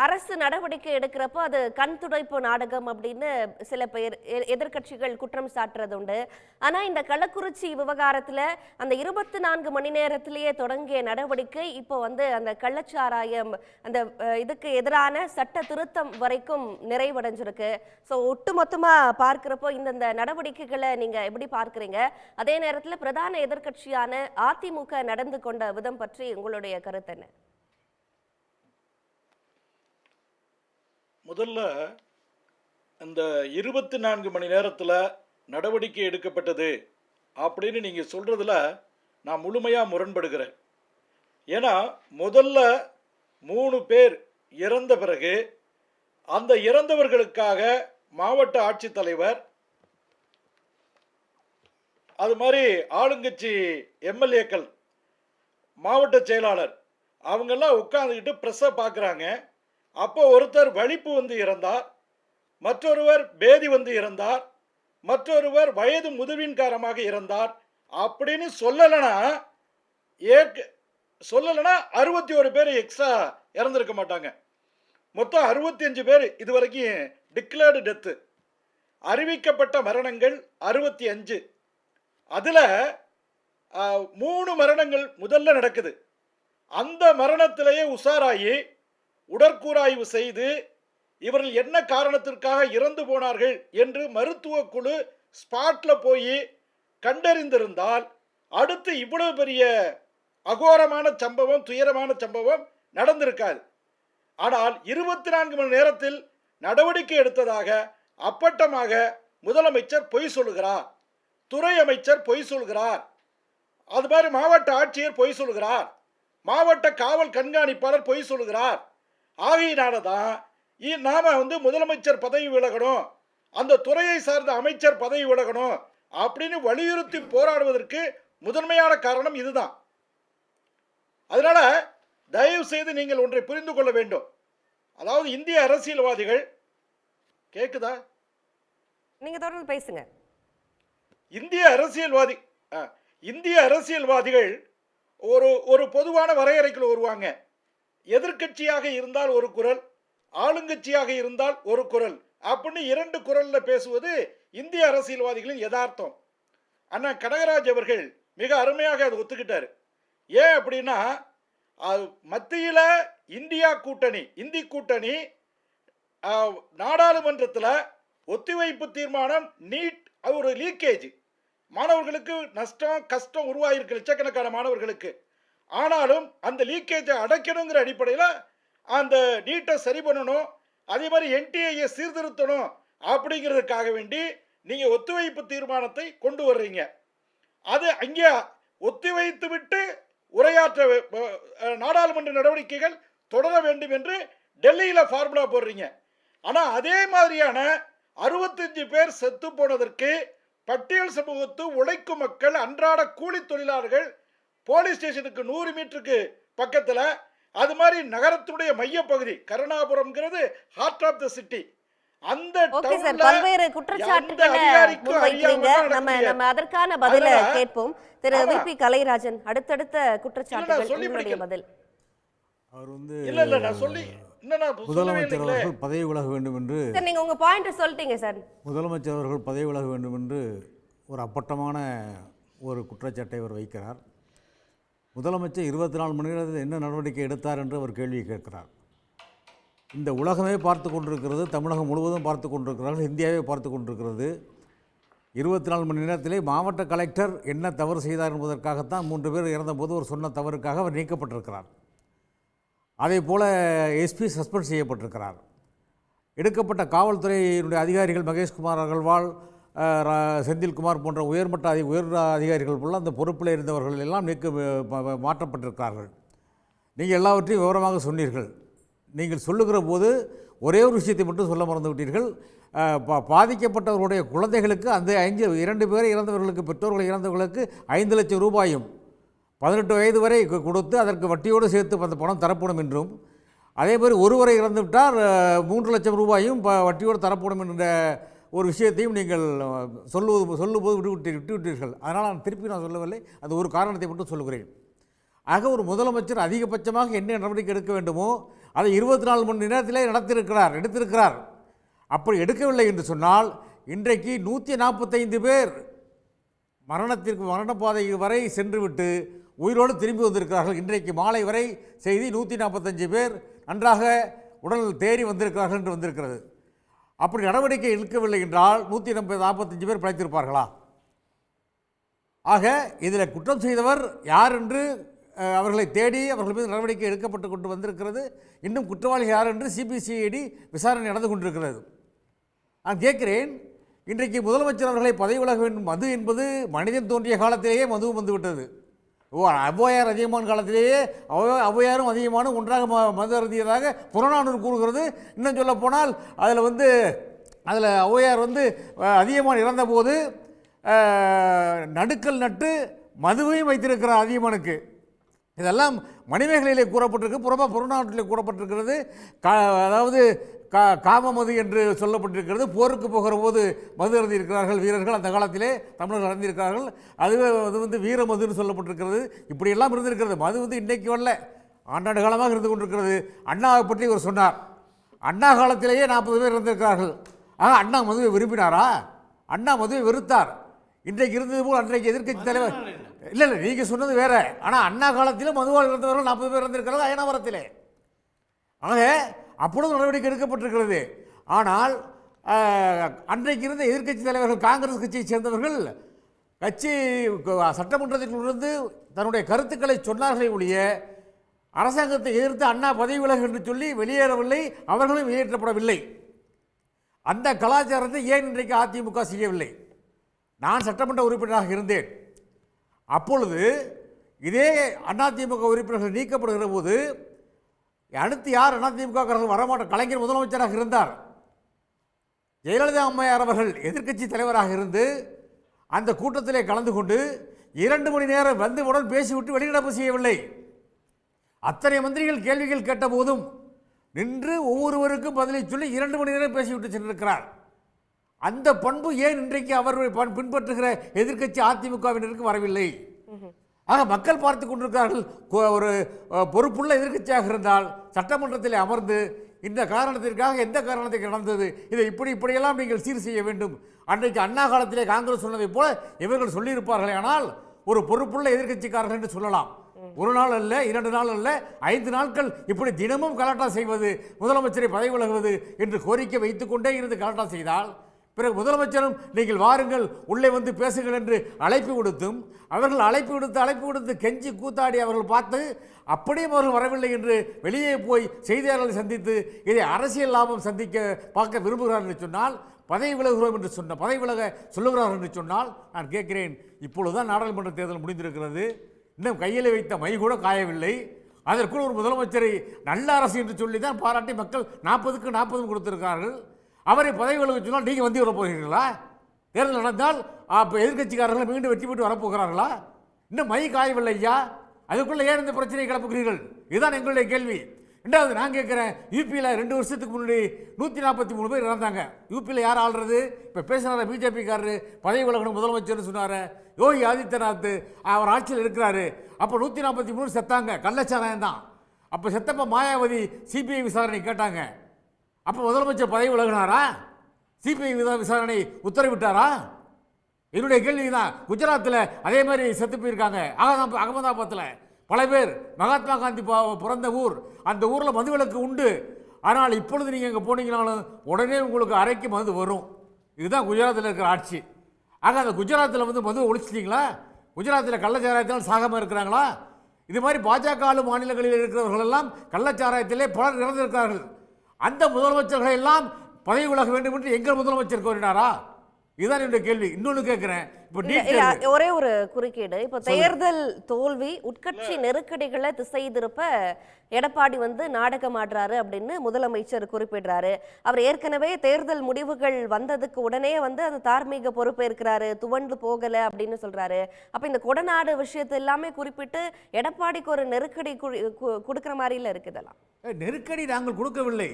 அரசு நடவடிக்கை எடுக்கிறப்போ அது கண் துடைப்பு நாடகம் அப்படின்னு சில பேர் எதிர்க்கட்சிகள் குற்றம் சாட்டுறது உண்டு. ஆனா இந்த கள்ளக்குறிச்சி விவகாரத்துல அந்த 24 மணி நேரத்திலேயே தொடங்கிய நடவடிக்கை இப்போ அந்த கள்ளச்சாராயம் அந்த இதுக்கு எதிரான சட்ட திருத்தம் வரைக்கும் நிறைவடைஞ்சிருக்கு. ஸோ ஒட்டுமொத்தமா பார்க்கிறப்போ இந்த நடவடிக்கைகளை நீங்க எப்படி பார்க்குறீங்க? அதே நேரத்தில் பிரதான எதிர்க்கட்சியான அதிமுக நடந்து கொண்ட விதம் பற்றி உங்களுடைய கருத்து என்ன? முதல்ல இந்த 24 மணி நேரத்தில் நடவடிக்கை எடுக்கப்பட்டது அப்படின்னு நீங்கள் சொல்கிறதுல நான் முழுமையாக முரண்படுகிறேன். ஏன்னா முதல்ல 3 பேர் இறந்த பிறகு அந்த இறந்தவர்களுக்காக மாவட்ட ஆட்சித்தலைவர் அது மாதிரி ஆளுங்கட்சி எம்எல்ஏக்கள் மாவட்ட செயலாளர் அவங்கெல்லாம் உட்காந்துக்கிட்டு ப்ரெஸ்ஸை பார்க்குறாங்க. அப்போ ஒருத்தர் வலிப்பு வந்து இறந்தார், மற்றொருவர் பேதி வந்து இறந்தார், மற்றொருவர் வயது முதிர்வின் காரணமாக இறந்தார் அப்படின்னு சொல்லலைன்னா 61 பேர் எக்ஸ்ட்ரா இறந்துருக்க மாட்டாங்க. மொத்தம் 65 பேர் இது வரைக்கும் டிக்ளேர்டு டெத்து. அறிவிக்கப்பட்ட மரணங்கள் 65. அதில் 3 மரணங்கள் முதல்ல நடக்குது. அந்த மரணத்திலேயே உஷாராயி உடற்கூறாய்வு செய்து இவர்கள் என்ன காரணத்திற்காக இறந்து போனார்கள் என்று மருத்துவ குழு ஸ்பாட்டில் போய் கண்டறிந்திருந்தால் அடுத்து இவ்வளவு பெரிய அகோரமான சம்பவம், துயரமான சம்பவம் நடந்திருக்காது. ஆனால் 24 மணி நேரத்தில் நடவடிக்கை எடுத்ததாக அப்பட்டமாக முதலமைச்சர் பொய் சொல்லுகிறார், துறை அமைச்சர் பொய் சொல்கிறார், அது மாதிரி மாவட்ட ஆட்சியர் பொய் சொல்கிறார், மாவட்ட காவல் கண்காணிப்பாளர் பொய் சொல்கிறார். ஆகையினால தான் நாம முதலமைச்சர் பதவி விலகணும், அந்த துறையை சார்ந்த அமைச்சர் பதவி விலகணும் அப்படின்னு வலியுறுத்தி போராடுவதற்கு முதன்மையான காரணம் இதுதான். அதனால தயவு செய்து நீங்கள் ஒன்றை புரிந்து கொள்ள வேண்டும். அதாவது இந்திய அரசியல்வாதிகள் கேக்குதா? நீங்க தொடர்ந்து பேசுங்க. இந்திய அரசியல்வாதிகள் ஒரு பொதுவான வரையறைக்குள் வருவாங்க. எதிர்க்கட்சியாக இருந்தால் ஒரு குரல், ஆளுங்கட்சியாக இருந்தால் ஒரு குரல் அப்படின்னு 2 குரல்ல பேசுவது இந்திய அரசியல்வாதிகளின் யதார்த்தம். அண்ணா கனகராஜ் அவர்கள் மிக அருமையாக அதை ஒத்துக்கிட்டாரு. ஏன் அப்படின்னா மத்தியில் இந்தி கூட்டணி நாடாளுமன்றத்தில் ஒத்திவைப்பு தீர்மானம், நீட் ஒரு லீக்கேஜ், மாணவர்களுக்கு நஷ்டம் கஷ்டம் உருவாகிருக்கு லட்சக்கணக்கான மாணவர்களுக்கு. ஆனாலும் அந்த லீக்கேஜை அடைக்கணுங்கிற அடிப்படையில் அந்த நீட்டை சரி பண்ணணும், அதே மாதிரி என்டிஏயை சீர்திருத்தணும் அப்படிங்கிறதுக்காக வேண்டி நீங்கள் ஒத்திவைப்பு தீர்மானத்தை கொண்டு வர்றீங்க. அது அங்கே ஒத்திவைத்து விட்டு உரையாற்ற நாடாளுமன்ற நடவடிக்கைகள் தொடர வேண்டும் என்று டெல்லியில் ஃபார்முலா போடுறீங்க. ஆனால் அதே மாதிரியான 65 பேர் செத்து போனதற்கு பட்டியல் சமூகத்து உழைக்கும் மக்கள், அன்றாட கூலி தொழிலாளர்கள் போலீஸ் ஸ்டேஷனுக்கு 100 மீட்டருக்கு பக்கத்தில், அது மாதிரி நகரத்துடைய மையப்பகுதி கருணாபுரம்ங்கிறது ஹார்ட் ஆஃப் த சிட்டி, அந்த பல்வேறு குற்றச்சாட்டுகளை முன்வைக்கிறீங்க. நம்ம அதற்கான பதிலை கேட்போம். திரு விபி கலைராஜன், அடுத்தடுத்த குற்றச்சாட்டுகள் பதில். அவர் இல்ல நான் சொல்லி முதலமைச்சர் அவர்கள் பதவி விலக வேண்டும் என்று நீங்க உங்க பாயிண்ட் சொல்லிட்டீங்க சார். முதலமைச்சர் அவர்கள் பதவி விலக வேண்டும் என்று ஒரு அப்பட்டமான ஒரு குற்றச்சாட்டை அவர் வைக்கிறார். முதலமைச்சர் 24 மணி நேரத்தில் என்ன நடவடிக்கை எடுத்தார் என்று அவர் கேள்வி கேட்கிறார். இந்த உலகமே பார்த்து கொண்டிருக்கிறது, தமிழகம் முழுவதும் பார்த்து கொண்டிருக்கிறார்கள், இந்தியாவே பார்த்து கொண்டிருக்கிறது. 24 மணி நேரத்திலே மாவட்ட கலெக்டர் என்ன தவறு செய்தார் என்பதற்காகத்தான் 3 பேர் இறந்தபோது ஒரு சொன்ன தவறுக்காக அவர் நீக்கப்பட்டிருக்கிறார். அதே போல் எஸ்பி சஸ்பெண்ட் செய்யப்பட்டிருக்கிறார். எடுக்கப்பட்ட காவல்துறையினுடைய அதிகாரிகள் மகேஷ்குமார் அகர்வால், செந்தில்குமார் போன்ற உயர் அதிகாரிகள் போல அந்த பொறுப்பில் இருந்தவர்கள் எல்லாம் மாற்றப்பட்டிருக்கிறார்கள். நீங்கள் எல்லாவற்றையும் விவரமாக சொன்னீர்கள். நீங்கள் சொல்லுகிற போது ஒரே ஒரு விஷயத்தை மட்டும் சொல்ல மறந்து விட்டீர்கள். பாதிக்கப்பட்டவர்களுடைய குழந்தைகளுக்கு அந்த 2 பேரை இறந்தவர்களுக்கு, பெற்றோர்கள் இறந்தவர்களுக்கு 5 லட்சம் ரூபாயும் 18 வயது வரை கொடுத்து அதற்கு வட்டியோடு சேர்த்து அந்த பணம் தரப்படும் என்றும், அதே மாதிரி ஒருவரை இறந்துவிட்டால் 3 லட்சம் ரூபாயும் வட்டியோடு தரப்படும் என்ற ஒரு விஷயத்தையும் நீங்கள் சொல்லும்போது விட்டுவிட்டீர்கள். அதனால் நான் திருப்பி சொல்லவில்லை, அந்த ஒரு காரணத்தை மட்டும் சொல்லுகிறேன். ஆக ஒரு முதலமைச்சர் அதிகபட்சமாக என்ன நடவடிக்கை எடுக்க வேண்டுமோ அதை 24 மணி நேரத்திலே எடுத்திருக்கிறார். அப்படி எடுக்கவில்லை என்று சொன்னால் இன்றைக்கு 145 பேர் மரணப்பாதை வரை சென்றுவிட்டு உயிரோடு திரும்பி வந்திருக்கிறார்கள். இன்றைக்கு மாலை வரை செய்தி 145 பேர் நன்றாக உடல் தேறி வந்திருக்கிறார்கள் என்று வந்திருக்கிறது. அப்படி நடவடிக்கை எடுக்கவில்லை என்றால் 145 பேர் பிழைத்திருப்பார்களா? ஆக இதில் குற்றம் செய்தவர் யார் என்று அவர்களை தேடி அவர்கள் மீது நடவடிக்கை எடுக்கப்பட்டு கொண்டு வந்திருக்கிறது. இன்னும் குற்றவாளிகள் யார் என்று சிபிசிஐடி விசாரணை நடந்து கொண்டிருக்கிறது. நான் கேட்கிறேன், இன்றைக்கு முதலமைச்சர் அவர்களை பதவி விலக வேண்டும். மது என்பது மனிதன் தோன்றிய காலத்திலேயே மதுவும் வந்துவிட்டது. ஔவையார் அதிகமான காலத்திலேயே ஔவையாரும் அதிகமானும் ஒன்றாக மது அருந்தியதாக புறநானூறு கூறுகிறது. இன்னும் சொல்ல போனால் அதில் ஔவையார் அதிகமான் இறந்தபோது நடுக்கல் நட்டு மதுவையும் வைத்திருக்கிறார் அதிகமானுக்கு. இதெல்லாம் மணிமேகலையிலே கூறப்பட்டிருக்கு, புறநானூற்றிலே கூறப்பட்டிருக்கிறது. அதாவது காமமது என்று சொல்லப்பட்டிருக்கிறது. போருக்கு போகிற போது மது அருந்திருக்கிறார்கள் வீரர்கள், அந்த காலத்திலே தமிழர்கள் அருந்திருக்கிறார்கள். அது வீரமதுன்னு சொல்லப்பட்டிருக்கிறது. இப்படியெல்லாம் இருந்திருக்கிறது. மது இன்றைக்கு வரல, ஆண்டாண்டு காலமாக இருந்து கொண்டிருக்கிறது. அண்ணாவை பற்றி இவர் சொன்னார். அண்ணா காலத்திலேயே 40 பேர் இருந்திருக்கிறார்கள். ஆக அண்ணா மதுவை விரும்பினாரா? அண்ணா மதுவை வெறுத்தார். இன்றைக்கு இருந்தது போல் அன்றைக்கு எதிர்க்கட்சி தலைவர் இல்லை நீங்கள் சொன்னது வேற. ஆனால் அண்ணா காலத்திலும் மதுவால் இருந்தவர்கள் 40 பேர் இருந்திருக்கிறார்கள் அயனாவரத்திலே. ஆக அப்பொழுது நடவடிக்கை எடுக்கப்பட்டிருக்கிறது. ஆனால் அன்றைக்கு இருந்த எதிர்க்கட்சி தலைவர்கள் காங்கிரஸ் கட்சியை சேர்ந்தவர்கள் சட்டமன்றத்திலிருந்து தன்னுடைய கருத்துக்களை சொன்னார்களே ஒழிய அரசாங்கத்தை எதிர்த்து அண்ணா பதவி விலகு என்று சொல்லி வெளியேறவில்லை, அவர்களும் வெளியேற்றப்படவில்லை. அந்த கலாச்சாரத்தை ஏன் இன்றைக்கு அதிமுக செய்யவில்லை? நான் சட்டமன்ற உறுப்பினராக இருந்தேன். அப்பொழுது இதே அதிமுக உறுப்பினர்கள் நீக்கப்படுகிற போது அடுத்து யார் அதிமுக வரமாட்டார்? கலைஞர் முதலமைச்சராக இருந்தார். ஜெயலலிதா அம்மையார் அவர்கள் எதிர்க்கட்சி தலைவராக இருந்து அந்த கூட்டத்திலே கலந்து கொண்டு 2 மணி நேரம் வந்தவுடன் பேசிவிட்டு வெளிநடப்பு செய்யவில்லை. அத்தனை மந்திரிகள் கேள்விகள் கேட்ட போதும் நின்று ஒவ்வொருவருக்கும் பதிலை சொல்லி 2 மணி நேரம் பேசிவிட்டு சென்றிருக்கிறார். அந்த பண்பு ஏன் இன்றைக்கு அவர் பின்பற்றுகிற எதிர்க்கட்சி அதிமுகவினருக்கு வரவில்லை? ஆக மக்கள் பார்த்து கொண்டிருக்கிறார்கள். ஒரு பொறுப்புள்ள எதிர்க்கட்சியாக இருந்தால் சட்டமன்றத்தில் அமர்ந்து இந்த காரணத்திற்காக எந்த காரணத்துக்கு நடந்தது, இதை இப்படியெல்லாம் நீங்கள் சீர் செய்ய வேண்டும். அன்றைக்கு அண்ணா காலத்திலே காங்கிரஸ் சொன்னதை போல இவர்கள் சொல்லியிருப்பார்களே, ஆனால் ஒரு பொறுப்புள்ள எதிர்க்கட்சிக்காரர்கள் என்று சொல்லலாம். 1 நாள் அல்ல, 2 நாள் அல்ல, 5 நாட்கள் இப்படி தினமும் கலாட்டா செய்வது, முதலமைச்சரை பதவி விலகுவது என்று கோரிக்கை வைத்துக்கொண்டே இருந்து கலாட்டா செய்தால் பிறகு முதலமைச்சரும் நீங்கள் வாருங்கள் உள்ளே வந்து பேசுங்கள் என்று அழைப்பு கொடுத்தும் அவர்கள் அழைப்பு கொடுத்து கெஞ்சி கூத்தாடி அவர்கள் பார்த்து அப்படியும் அவர்கள் வரவில்லை என்று வெளியே போய் செய்தியாளர்களை சந்தித்து இதை அரசியல் லாபம் பார்க்க விரும்புகிறார்கள் என்று சொன்னால், பதவி விலகுகிறோம் என்று பதவி விலக சொல்லுகிறார்கள் என்று சொன்னால் நான் கேட்கிறேன், இப்பொழுதுதான் நாடாளுமன்ற தேர்தல் முடிந்திருக்கிறது. இன்னும் கையில் வைத்த மை கூட காயவில்லை. அதற்குள் ஒரு முதலமைச்சரை நல்ல அரசு என்று சொல்லி தான் பாராட்டி மக்கள் 40க்கு 40 கொடுத்திருக்கிறார்கள். அவரை பதவி விலக சொன்னால் நீங்கள் வந்து வர போகிறீர்களா? தேர்தல் நடந்தால் அப்போ எதிர்கட்சிக்காரர்கள் மீண்டும் வெற்றி பெற்று வரப்போகிறார்களா? இன்னும் மை காயவில்லை ஐயா, அதுக்குள்ளே ஏன் இந்த பிரச்சனையை கிளப்புகிறீர்கள்? இதுதான் எங்களுடைய கேள்வி. ரெண்டாவது நான் கேட்குறேன், யூபியில் 2 வருஷத்துக்கு முன்னாடி 143 பேர் இறந்தாங்க. யூபியில் யார் ஆள்றது? இப்போ பேசுகிறார பிஜேபிக்காரரு பதவி விலகணும் முதலமைச்சர்னு சொன்னார். யோகி ஆதித்யநாத் அவர் ஆட்சியில் இருக்கிறாரு. அப்போ 143 செத்தாங்க, கள்ளச்சாராயம் தான். அப்போ செத்தப்போ மாயாவதி சிபிஐ விசாரணை கேட்டாங்க. அப்போ முதலமைச்சர் பதவி விலகினாரா? சிபிஐ விசாரணை உத்தரவிட்டாரா? என்னுடைய கேள்வி தான். குஜராத்தில் அதே மாதிரி செத்து போயிருக்காங்க. அகமதாபாத்தில் பல பேர். மகாத்மா காந்தி பிறந்த ஊர், அந்த ஊரில் மதுவிலக்கு உண்டு. ஆனால் இப்பொழுது நீங்கள் இங்கே போனீங்கனாலும் உடனே உங்களுக்கு அறைக்கு மது வரும். இதுதான் குஜராத்தில் இருக்கிற ஆட்சி. ஆக அந்த குஜராத்தில் மதுவை ஒழிச்சிட்டிங்களா? குஜராத்தில் கள்ளச்சாராயத்தால் சாகாமல் இருக்கிறாங்களா? இது மாதிரி பாஜக ஆளும் மாநிலங்களில் இருக்கிறவர்கள் எல்லாம் கள்ளச்சாராயத்திலே பலர் இறந்திருக்கிறார்கள். அந்த முதலமைச்சர்களை எல்லாம் பதவி விலக வேண்டும் என்று எங்கள் முதலமைச்சர் கோரினாரா? இதுதான் என்னுடைய கேள்வி. இன்னொன்று கேட்கிறேன், இப்போ ஒரே ஒரு குறுக்கீடு. இப்போ தேர்தல் தோல்வி, உட்கட்சி நெருக்கடிகளை திசை திருப்ப எடப்பாடி நாடகம் ஆடுறாரு அப்படின்னு முதலமைச்சர் குறிப்பிடுறாரு. அவர் ஏற்கனவே தேர்தல் முடிவுகள் வந்ததுக்கு உடனே அது தார்மீக பொறுப்பேற்கிறாரு, துவண்டு போகல அப்படின்னு சொல்றாரு. அப்ப இந்த கொடநாடு விஷயத்தை எல்லாமே குறிப்பிட்டு எடப்பாடிக்கு ஒரு நெருக்கடி கொடுக்கிற மாதிரில இருக்குதெல்லாம். நெருக்கடி நாங்கள் கொடுக்கவில்லை.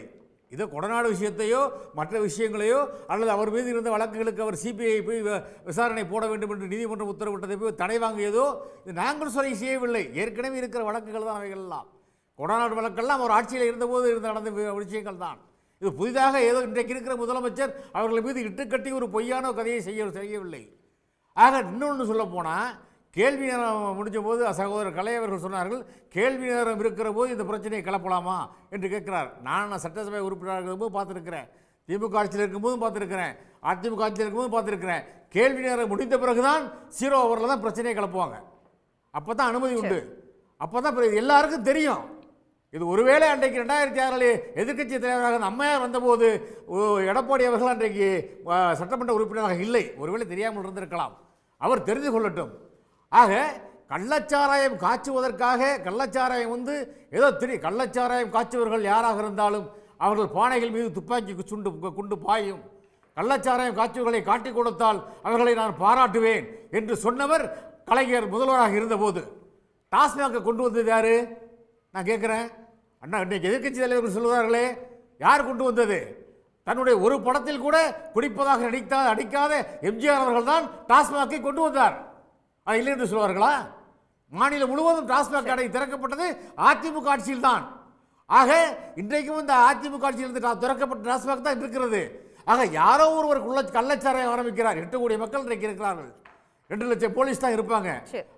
இதை கொடநாடு விஷயத்தையோ மற்ற விஷயங்களையோ அல்லது அவர் மீது இருந்த வழக்குகளுக்கு அவர் சிபிஐ போய் விசாரணை போட வேண்டும் என்று நீதிமன்றம் உத்தரவிட்டதை போய் தடை வாங்கியதோ இது நாங்கள் சொல்ல செய்யவில்லை. ஏற்கனவே இருக்கிற வழக்குகள் தான் அவைகள் எல்லாம். கொடநாடு வழக்கெல்லாம் அவர் ஆட்சியில் இருந்தபோது நடந்த விஷயங்கள் தான். இது புதிதாக ஏதோ இன்றைக்கு இருக்கிற முதலமைச்சர் அவர்கள் மீது இட்டுக்கட்டி ஒரு பொய்யான கதையை செய்யவில்லை. ஆக இன்னொன்று சொல்ல போனால் கேள்வி நேரம் முடிஞ்ச போது சகோதரர் கலை அவர்கள் சொன்னார்கள், கேள்வி நேரம் இருக்கிற போது இந்த பிரச்சனையை கிளப்பலாமா என்று கேட்கிறார். நான் சட்டசபை உறுப்பினராக இருக்கும்போது பார்த்துருக்கிறேன், திமுக ஆட்சியில் இருக்கும்போதும் பார்த்துருக்கிறேன், அதிமுக ஆட்சியில் இருக்கும்போதும் பார்த்துருக்கிறேன். கேள்வி நேரம் முடிந்த பிறகுதான் 0 ஹவரில் தான் பிரச்சனையை கிளப்புவாங்க. அப்போ தான் அனுமதி உண்டு. அப்போ தான் எல்லாருக்கும் தெரியும். இது ஒருவேளை அன்றைக்கு 2006 எதிர்க்கட்சி தலைவராக அம்மையார் வந்தபோது எடப்பாடி அவர்கள் அன்றைக்கு சட்டமன்ற உறுப்பினராக இல்லை. ஒருவேளை தெரியாமல் இருந்திருக்கலாம். அவர் தெரிந்து கொள்ளட்டும். ஆக கள்ளச்சாராயம் காய்ச்சுவதற்காக கள்ளச்சாராயம் ஏதோ கள்ளச்சாராயம் காய்ச்சுவர்கள் யாராக இருந்தாலும் அவர்கள் பானைகள் மீது துப்பாக்கி குண்டு பாயும். கள்ளச்சாராயம் காய்ச்சுவர்களை காட்டிக் கொடுத்தால் அவர்களை நான் பாராட்டுவேன் என்று சொன்னவர் கலைஞர் முதல்வராக இருந்தபோது. டாஸ்மாகை கொண்டு வந்தது யாரு? நான் கேட்குறேன். அண்ணா இன்றைக்கு எதிர்க்கட்சி தலைவர்கள் சொல்லுவார்களே, யார் கொண்டு வந்தது? தன்னுடைய ஒரு படத்தில் கூட குடிப்பதாக நடிக்காத எம்ஜிஆர் அவர்கள் தான் டாஸ்மாகை கொண்டு வந்தார். அது இல்லை என்று சொல்வார்களா? மாநிலம் முழுவதும் டாஸ்மாக் கடை திறக்கப்பட்டது அதிமுக ஆட்சியில் தான். ஆக இன்றைக்கும் இந்த அதிமுக ஆட்சியில் திறக்கப்பட்ட டாஸ்மாக் தான் இருக்கிறது. ஆக யாரோ ஒருவர் கள்ளச்சாராயம் ஆரம்பிக்கிறார். 8 கோடி மக்கள் இன்றைக்கு இருக்கிறார்கள். 2 லட்சம் போலீஸ் தான் இருப்பாங்க.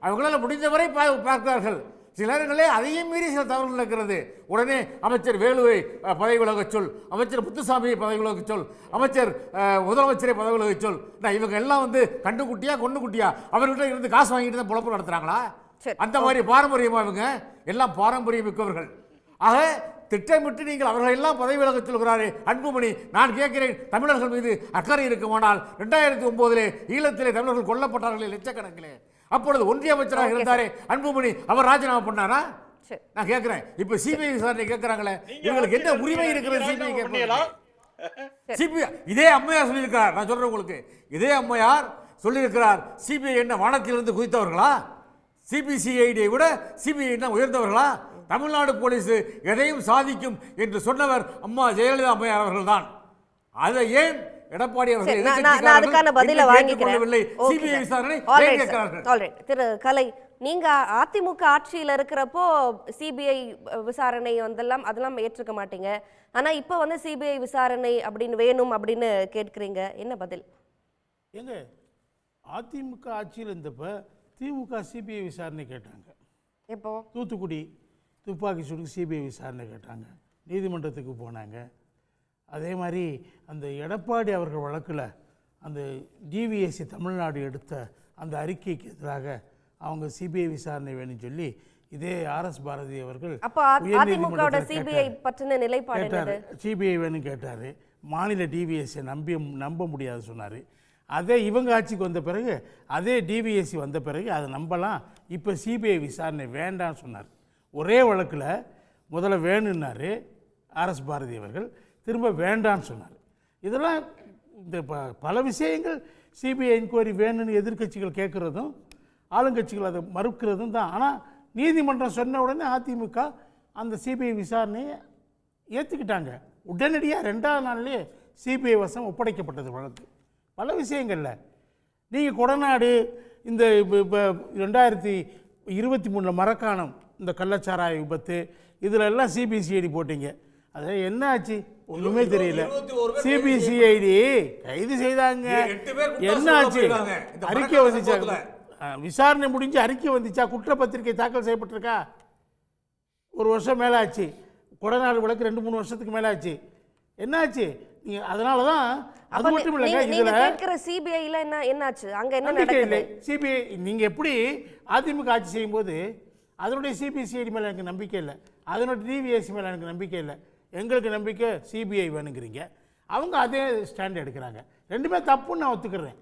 அவங்களால முடிந்தவரை பார்க்கிறார்கள். சில நேரங்களே அதையும் மீறி சில தவறுகள் இருக்கிறது. உடனே அமைச்சர் வேலுவை பதவி விலகச் சொல், அமைச்சர் முத்துசாமியை பதவி விலகச் சொல், அமைச்சர் முதலமைச்சரை பதவி விலகச் சொல். இவங்க எல்லாம் கண்டுக்குட்டியா கொண்டுக்குட்டியா அவர்கிட்ட இருந்து காசு வாங்கிட்டு தான் பொழப்பு நடத்துறாங்களா? அந்த மாதிரி பாரம்பரியமா? இவங்க எல்லாம் பாரம்பரியம் மிக்கவர்கள். ஆக திட்டமிட்டு நீங்கள் அவர்கள் எல்லாம் பதவி விலகச் சொல்கிறாரே அன்புமணி. நான் கேட்கிறேன், தமிழர்கள் மீது அக்கறை இருக்குமானால் 2009 ஈழத்திலே தமிழர்கள் கொல்லப்பட்டார்களே லட்சக்கணக்கிலே. அப்பொழுது ஒன்றிய அமைச்சராக இருந்தாரே அன்புமணி, அவர் ராஜினாமா பண்ணாரா? நான் கேட்கிறேன். இப்ப சிபிஐ விசாரணை கேட்கிறாங்களே, இவங்களுக்கு என்ன உரிமை இருக்கிறது? சிபிஐ கேட்கலாம். சிபிஐ இதே அம்மையார் சொல்லியிருக்கிறார். நான் சொல்றேன் உங்களுக்கு, இதே அம்மையார் சொல்லியிருக்கிறார், சிபிஐ என்ன வானத்திலிருந்து குதித்தவர்களா? சிபிசிஐடியை விட சிபிஐ என்ன உயர்ந்தவர்களா? தமிழ்நாடு போலீஸ் எதையும் சாதிக்கும் என்று சொன்னவர் அம்மா ஜெயலலிதா அம்மையார் அவர்கள் தான். அதை ஏன் எடப்பாடி அவர்கள் திரு கலை, நீங்க அதிமுக ஆட்சியில் இருக்கிறப்போ சிபிஐ விசாரணை அதெல்லாம் ஏற்றுக்க மாட்டீங்க. ஆனா இப்ப சிபிஐ விசாரணை அப்படின்னு வேணும் அப்படின்னு கேட்கிறீங்க, என்ன பதில்? எங்க அதிமுக ஆட்சியில் இருந்தப்ப திமுக சிபிஐ விசாரணை கேட்டாங்க. எப்போ? தூத்துக்குடி துப்பாக்கி சூடுக்கு சிபிஐ விசாரணை கேட்டாங்க, நீதிமன்றத்துக்கு போனாங்க. அதே மாதிரி அந்த எடப்பாடி அவர்கள் வழக்கில் அந்த டிவிஎஸ்சி தமிழ்நாடு எடுத்த அந்த அறிக்கைக்கு எதிராக அவங்க சிபிஐ விசாரணை வேணும்னு சொல்லி இதே RS பாரதி அவர்கள் கேட்டார். சிபிஐ வேணும் கேட்டார். மாநில டிவிஎஸ்சி நம்ப முடியாது சொன்னார். அதே இவங்க ஆட்சிக்கு வந்த பிறகு, அதே டிவிஎஸ்சி வந்த பிறகு அதை நம்பலாம், இப்போ சிபிஐ விசாரணை வேண்டாம்னு சொன்னார். ஒரே வழக்கில் முதல்ல வேணுன்னாரு RS பாரதி அவர்கள், திரும்ப வேண்டான்னு சொன்னார். இதெல்லாம் இந்த பல விஷயங்கள் சிபிஐ என்கொயரி வேணும்னு எதிர்க்கட்சிகள் கேட்குறதும் ஆளுங்கட்சிகள் அதை மறுக்கிறதும் தான். ஆனால் நீதிமன்றம் சொன்ன உடனே அதிமுக அந்த சிபிஐ விசாரணையை ஏற்றுக்கிட்டாங்க. உடனடியாக 2ஆவது நாள்லேயே சிபிஐ வசம் ஒப்படைக்கப்பட்டது வழக்கு. பல விஷயங்களில் நீங்கள் கொடநாடு இந்த 2023 மரக்காணம் இந்த கள்ளச்சாராய விபத்து இதில் எல்லாம் சிபிசிஐடி போட்டிங்க. அது என்ன ஆச்சு? ஒன்றுமே தெரியல. சிபிசிஐடி கைது செய்தாங்க, என்ன ஆச்சு? அறிக்கை வந்துச்சா? விசாரணை முடிஞ்சு அறிக்கை வந்துச்சா? குற்றப்பத்திரிகை தாக்கல் செய்யப்பட்டிருக்கா? 1 வருஷம் மேலே ஆச்சு. கொடநாடு வழக்கு 2-3 வருஷத்துக்கு மேலே ஆச்சு. என்னாச்சு? நீங்க அதனால தான் அது மட்டும் இல்லைங்க, இதுல கேட்கிற சிபிஐல என்னாச்சு? அங்க என்ன நடக்குது? சிபிஐ நீங்க எப்படி அதிமுக ஆட்சி செய்யும்போது அதனுடைய சிபிசிஐடி மேல எனக்கு நம்பிக்கை இல்லை, அதனுடைய டிவிஎஸ்சி மேல எனக்கு நம்பிக்கை இல்லை. எங்களுக்கு நம்பிக்கை சிபிஐ வேணுங்கிறீங்க, அவங்க அதே ஸ்டாண்ட் எடுக்கிறாங்க. ரெண்டுமே தப்புன்னு நான் ஒத்துக்கிறேன்.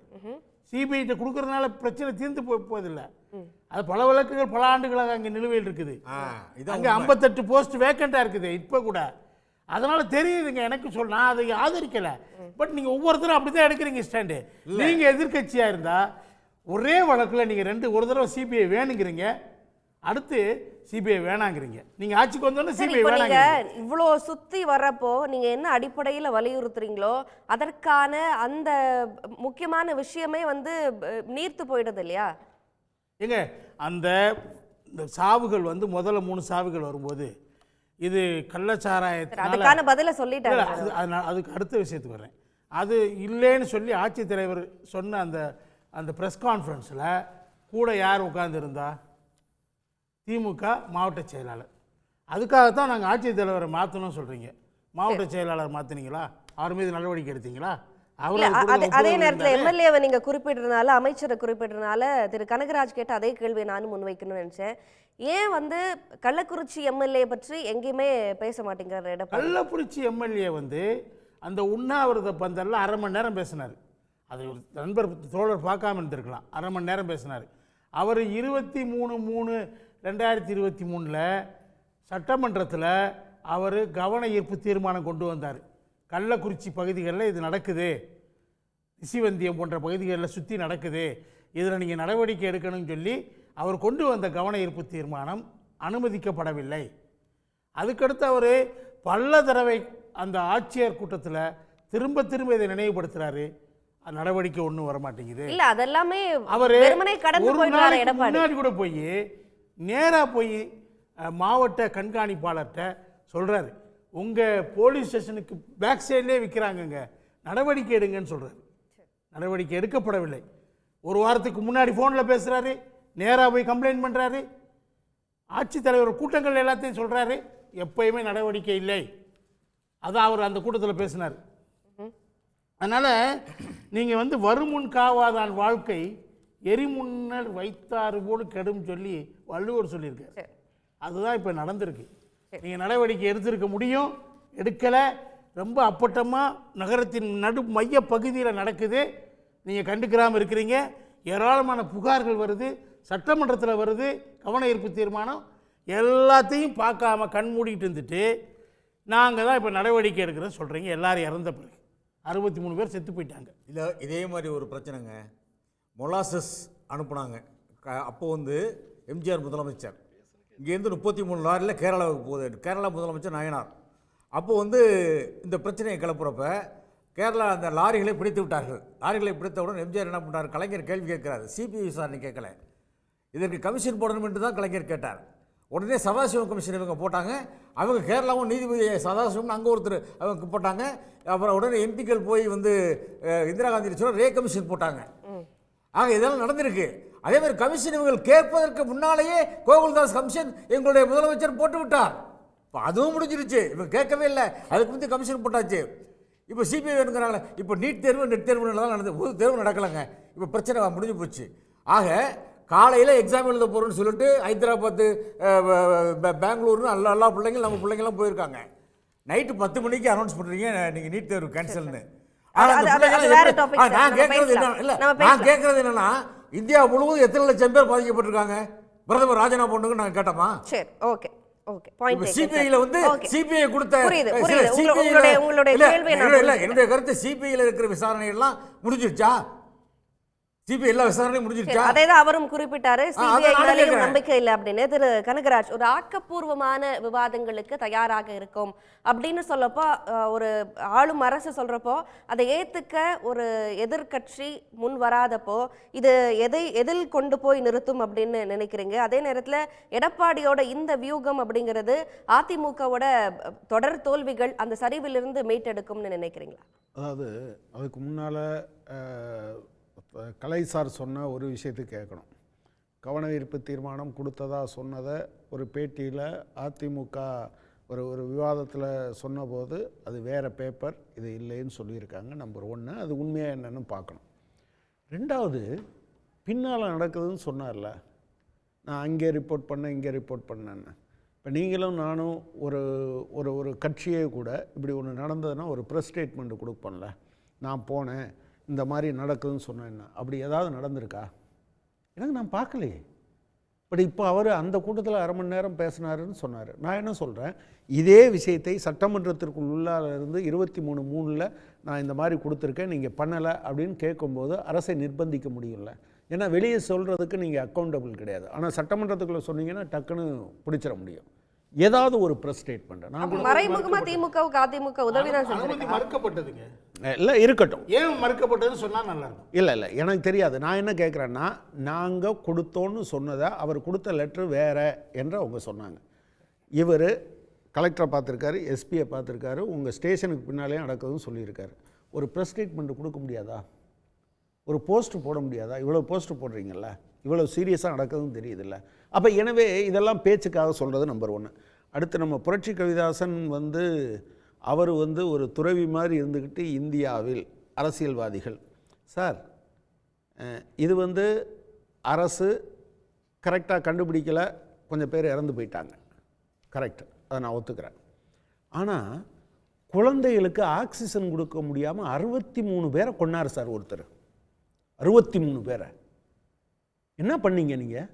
சிபிஐட்ட கொடுக்கறதுனால பிரச்சனை தீர்ந்து போவதில்லை. அது பல வழக்குகள் பல ஆண்டுகளாக அங்கே நிலுவையில் இருக்குது. அங்கே 58 போஸ்ட் வேக்கண்டாக இருக்குது இப்போ கூட. அதனால தெரியுதுங்க எனக்கு நான் அதை ஆதரிக்கலை. பட் நீங்கள் ஒவ்வொருத்தரும் அப்படி தான் எடுக்கிறீங்க ஸ்டாண்டு. நீங்கள் எதிர்கட்சியாக இருந்தால் ஒரே வழக்கில் நீங்கள் ஒரு தடவை சிபிஐ வேணுங்கிறீங்க, அடுத்து சிபிஐ வேணாங்கிறீங்க. நீங்கள் ஆட்சிக்கு வந்தோன்னே சரி, சிபிஐ இப்போ நீங்க வேணாங்கிறீங்க. இவ்வளோ சுத்தி வர்றப்போ நீங்க என்ன அடிப்படையில வலியுறுத்துறீங்களோ அதற்கான அந்த முக்கியமான விஷயமே வந்து நீர்த்து போயிடுது இல்லையா? ஏங்க இந்த சாவுகள் வந்து முதல்ல 3 சாவுகள் வரும்போது இது கள்ளச்சாராயத்தினால அதுக்கான பதில சொல்லிட்டாங்க. அதுக்கு அடுத்த விஷயத்துக்கு வரேன். அது இல்லைன்னு சொல்லி ஆட்சித்தலைவர் சொன்ன அந்த ப்ரெஸ் கான்ஃபரன்ஸில் கூட யார் உட்கார்ந்துருந்தா? திமுக மாவட்ட செயலாளர். அதுக்காகத்தான் நாங்கள் ஆட்சித்தலைவரை மாற்றணும்னு சொல்கிறீங்க. மாவட்ட செயலாளர் மாற்றினீங்களா? அவர் மீது நடவடிக்கை எடுத்தீங்களா? அதே நேரத்தில் எம்எல்ஏவை நீங்க குறிப்பிடுறதுனால, அமைச்சரை குறிப்பிடுறதுனால திரு கனகராஜ் கேட்ட அதே கேள்வியை நானும் முன்வைக்கணும்னு நினைச்சேன். ஏன் வந்து கள்ளக்குறிச்சி எம்எல்ஏ பற்றி எங்கேயுமே பேச மாட்டேங்கிறார் எடப்பாடி? கள்ளக்குறிச்சி எம்எல்ஏ வந்து அந்த உண்ணாவிரத பந்தல்ல 1/2 மணி நேரம் பேசினார். அது ஒரு நண்பர் தோழர் பார்க்காம இருந்திருக்கலாம். 1/2 மணி நேரம் பேசினார். அவர் 23/3/2023 சட்டமன்றத்தில் அவர் கவன ஈர்ப்பு தீர்மானம் கொண்டு வந்தார். கள்ளக்குறிச்சி பகுதிகளில் இது நடக்குது, நிசிவந்தியம் போன்ற பகுதிகளில் சுற்றி நடக்குது, இதில் நீங்கள் நடவடிக்கை எடுக்கணும்னு சொல்லி அவர் கொண்டு வந்த கவன ஈர்ப்பு தீர்மானம் அனுமதிக்கப்படவில்லை. அதுக்கடுத்து அவர் பல தடவை அந்த ஆட்சியர் கூட்டத்தில் திரும்ப இதை நினைவுபடுத்துறாரு. நடவடிக்கை ஒன்றும் வரமாட்டேங்குது. இல்ல அதெல்லாமே அவர் கடந்து போயிட்டாரு எடப்பாடி. முன்னாடி கூட போய் நேராக போய் மாவட்ட கண்காணிப்பாளர்கிட்ட சொல்கிறாரு, உங்கள் போலீஸ் ஸ்டேஷனுக்கு பேக் சைட்லேயே விற்கிறாங்கங்க, நடவடிக்கை எடுங்கன்னு சொல்கிறாரு. நடவடிக்கை எடுக்கப்படவில்லை. ஒரு வாரத்துக்கு முன்னாடி ஃபோனில் பேசுகிறாரு, நேராக போய் கம்ப்ளைண்ட் பண்ணுறாரு, ஆட்சித்தலைவர் கூட்டங்கள் எல்லாத்தையும் சொல்கிறாரு, எப்பயுமே நடவடிக்கை இல்லை. அதான் அவர் அந்த கூட்டத்தில் பேசினார். அதனால் நீங்கள் வந்து வருமுன் காவாதான் வாழ்க்கை எரிமுன்னர் வைத்தாறு போடு கெடும் சொல்லி வள்ளுவர் சொல்லியிருக்காரு. அதுதான் இப்போ நடந்திருக்கு. நீங்கள் நடவடிக்கை எடுத்திருக்க முடியும், எடுக்கலை. ரொம்ப அப்பட்டமாக நகரத்தின் மைய பகுதியில் நடக்குது, நீங்கள் கண்டுக்கிறாமல் இருக்கிறீங்க. ஏராளமான புகார்கள் வருது, சட்டமன்றத்தில் வருது, கவன ஈர்ப்பு தீர்மானம், எல்லாத்தையும் பார்க்காம கண் மூடிட்டு இருந்துட்டு நாங்கள் தான் இப்போ நடவடிக்கை எடுக்கிறோன்னு சொல்கிறீங்க. எல்லாரும் இறந்த பிறகு 63 பேர் செத்து போயிட்டாங்க. இல்லை, இதே மாதிரி ஒரு பிரச்சனைங்க. மொலாசஸ் அனுப்புனாங்க. அப்போ வந்து எம்ஜிஆர் முதலமைச்சர் இங்கேருந்து 33 லாரியில் கேரளாவுக்கு போகுது. கேரளா முதலமைச்சர் நாயனார். அப்போ வந்து இந்த பிரச்சனையை கிளப்புறப்ப கேரளா அந்த லாரிகளை பிடித்து விட்டார்கள். லாரிகளை பிடித்தவுடன் எம்ஜிஆர் என்ன பண்ணார்? கலைஞர் கேள்வி கேட்கிறார். சிபிஐ விசாரணை கேட்கல, இதற்கு கமிஷன் போடணும் என்று தான் கலைஞர் கேட்டார். உடனே சதாசிவம் கமிஷன் இவங்க போட்டாங்க. அவங்க கேரளாவும் நீதிபதி சதாசிவம்னு அங்கே ஒருத்தர் அவங்க போட்டாங்க. அப்புறம் உடனே எம்பிக்கள் போய் வந்து இந்திரா காந்தி சொல்ல ரே கமிஷன் போட்டாங்க. ஆக இதெல்லாம் நடந்திருக்கு. அதே மாதிரி கமிஷன் இவங்க கேட்பதற்கு முன்னாலேயே கோகுல்தாஸ் கமிஷன் எங்களுடைய முதலமைச்சர் போட்டு விட்டார். இப்போ அதுவும் முடிஞ்சிருச்சு. இவங்க கேட்கவே இல்லை, அதுக்கு முந்தைய கமிஷன் போட்டாச்சு. இப்போ சிபிஐ வேணுங்கிறாங்களே. இப்போ நீட் தேர்வு நெட் தேர்வு தான் நடந்தது, ஒரு தேர்வு நடக்கலைங்க. இப்போ பிரச்சனை முடிஞ்சு போச்சு. ஆக காலையில் எக்ஸாம் எழுத போகிறோன்னு சொல்லிட்டு ஹைதராபாத்து பெங்களூர்னு எல்லா பிள்ளைங்களும் நம்ம பிள்ளைங்கள்லாம் போயிருக்காங்க. நைட்டு 10 மணிக்கு அனௌன்ஸ் பண்ணுறீங்க நீங்கள் நீட் தேர்வு கேன்சல்னு. நான் கேட்கறது என்னன்னா, இந்தியா முழுவதும் எத்தனை லட்சம் பேர் பாதிக்கப்பட்டிருக்காங்க? பிரதமர் ராஜினாமா பண்ணுங்க நாங்கள் கேட்டோமா? சரி, ஓகே ஓகே. பாயிண்ட் சிபிஐல வந்து சிபிஐ கொடுத்த என்னுடைய கருத்து, சிபிஐல இருக்கிற விசாரணை எல்லாம் முடிஞ்சிருச்சா? சிபிஐ எல்லா விசாரணையும் முடிஞ்சிருச்சா? அதேதான் அவரும் குறிப்பிட்டாரு, சிபிஐ மேலயும் நம்பிக்கை இல்லை அப்படின்னு. திரு கனகராஜ், ஒரு ஆக்கப்பூர்வமான விவாதங்களுக்கு தயாராக இருக்கும் அப்படின்னு சொல்லப்போ, ஒரு ஆளும் அரசு சொல்றப்போ அதை ஏத்துக்க ஒரு எதிர்கட்சி முன் வராதப்போ இது எதில் கொண்டு போய் நிறுத்தும் அப்படின்னு நினைக்கிறீங்க? அதே நேரத்தில் எடப்பாடியோட இந்த வியூகம் அப்படிங்கிறது அதிமுகவோட தொடர் தோல்விகள் அந்த சரிவிலிருந்து மீட்டெடுக்கும்னு நினைக்கிறீங்களா? அதாவது அதுக்கு முன்னால கலை சார் சொன்ன ஒரு விஷயத்துக்கு கேட்கணும். கவன ஈர்ப்பு தீர்மானம் கொடுத்ததா சொன்னதை ஒரு பேட்டியில் அதிமுக ஒரு விவாதத்தில் சொன்னபோது அது வேறு பேப்பர், இது இல்லைன்னு சொல்லியிருக்காங்க. நம்பர் 1, அது உண்மையாக என்னென்னு பார்க்கணும். 2வது, பின்னால் நடக்குதுன்னு சொன்னார்ல, நான் அங்கே ரிப்போர்ட் பண்ணேன் இங்கே ரிப்போர்ட் பண்ணேன்னு. இப்போ நீங்களும் நானும் ஒரு கட்சியே கூட இப்படி ஒன்று நடந்ததுன்னா ஒரு ப்ரெஸ் ஸ்டேட்மெண்ட் கொடுப்போம்ல, நான் போனேன் இந்த மாதிரி நடக்குதுன்னு சொன்னேன்னா, அப்படி ஏதாவது நடந்திருக்கா? எனக்கு நான் பார்க்கலையே. பட் இப்போ அவர் அந்த கூட்டத்தில் 1/2 மணி நேரம் பேசினாருன்னு சொன்னார். நான் என்ன சொல்கிறேன், இதே விஷயத்தை சட்டமன்றத்திற்குள் உள்ளால இருந்து 23/3 நான் இந்த மாதிரி கொடுத்துருக்கேன், நீங்கள் பண்ணலை அப்படின்னு கேட்கும்போது அரசை நிர்பந்திக்க முடியல. ஏன்னா வெளியே சொல்கிறதுக்கு நீங்கள் அக்கௌண்டபிள் கிடையாது. ஆனால் சட்டமன்றத்துக்குள்ளே சொன்னீங்கன்னா டக்குன்னு பிடிச்சிட முடியும். ஏதாவது ஒரு ப்ரெஸ் ஸ்டேட்மெண்ட் நான் கூட மறைமுகமா திமுகவுக்கு அதிமுக உதவி தான் அனுமதி செஞ்சிருக்காங்க. மறுக்கப்பட்டதுங்க. இல்லை இருக்கட்டும். ஏன் மறுக்கப்பட்டதுன்னு சொன்னால் நல்லா இருக்கும். இல்லை எனக்கு தெரியாது. நான் என்ன கேட்குறேன்னா, நாங்கள் கொடுத்தோன்னு சொன்னதை அவர் கொடுத்த லெட்ரு வேறு என்று அவங்க சொன்னாங்க. இவர் கலெக்டரை பார்த்துருக்காரு, எஸ்பியை பார்த்துருக்காரு, உங்கள் ஸ்டேஷனுக்கு பின்னாலே நடக்குதுன்னு சொல்லியிருக்காரு. ஒரு ப்ரெஸ் ஸ்டேட்மெண்ட் கொடுக்க முடியாதா? ஒரு போஸ்ட் போட முடியாதா? இவ்வளோ போஸ்ட் போடுறீங்கல்ல, இவ்வளோ சீரியஸாக நடக்குதுன்னு தெரியுதில்ல. அப்போ எனவே இதெல்லாம் பேச்சுக்காக சொல்கிறது நம்பர் 1. அடுத்து நம்ம புரட்சி கவிதாசன் அவர் ஒரு துறவி மாதிரி இருந்துக்கிட்டு இந்தியாவில் அரசியல்வாதிகள் சார் இது அரசு கரெக்டாக கண்டுபிடிக்கலை, கொஞ்சம் பேர் இறந்து போயிட்டாங்க, கரெக்ட், அதை நான் ஒத்துக்கிறேன். ஆனால் குழந்தைகளுக்கு ஆக்சிஜன் கொடுக்க முடியாமல் 63 பேரை கொன்னார் சார் ஒருத்தர். 63 பேரை என்ன பண்ணீங்க நீங்கள்?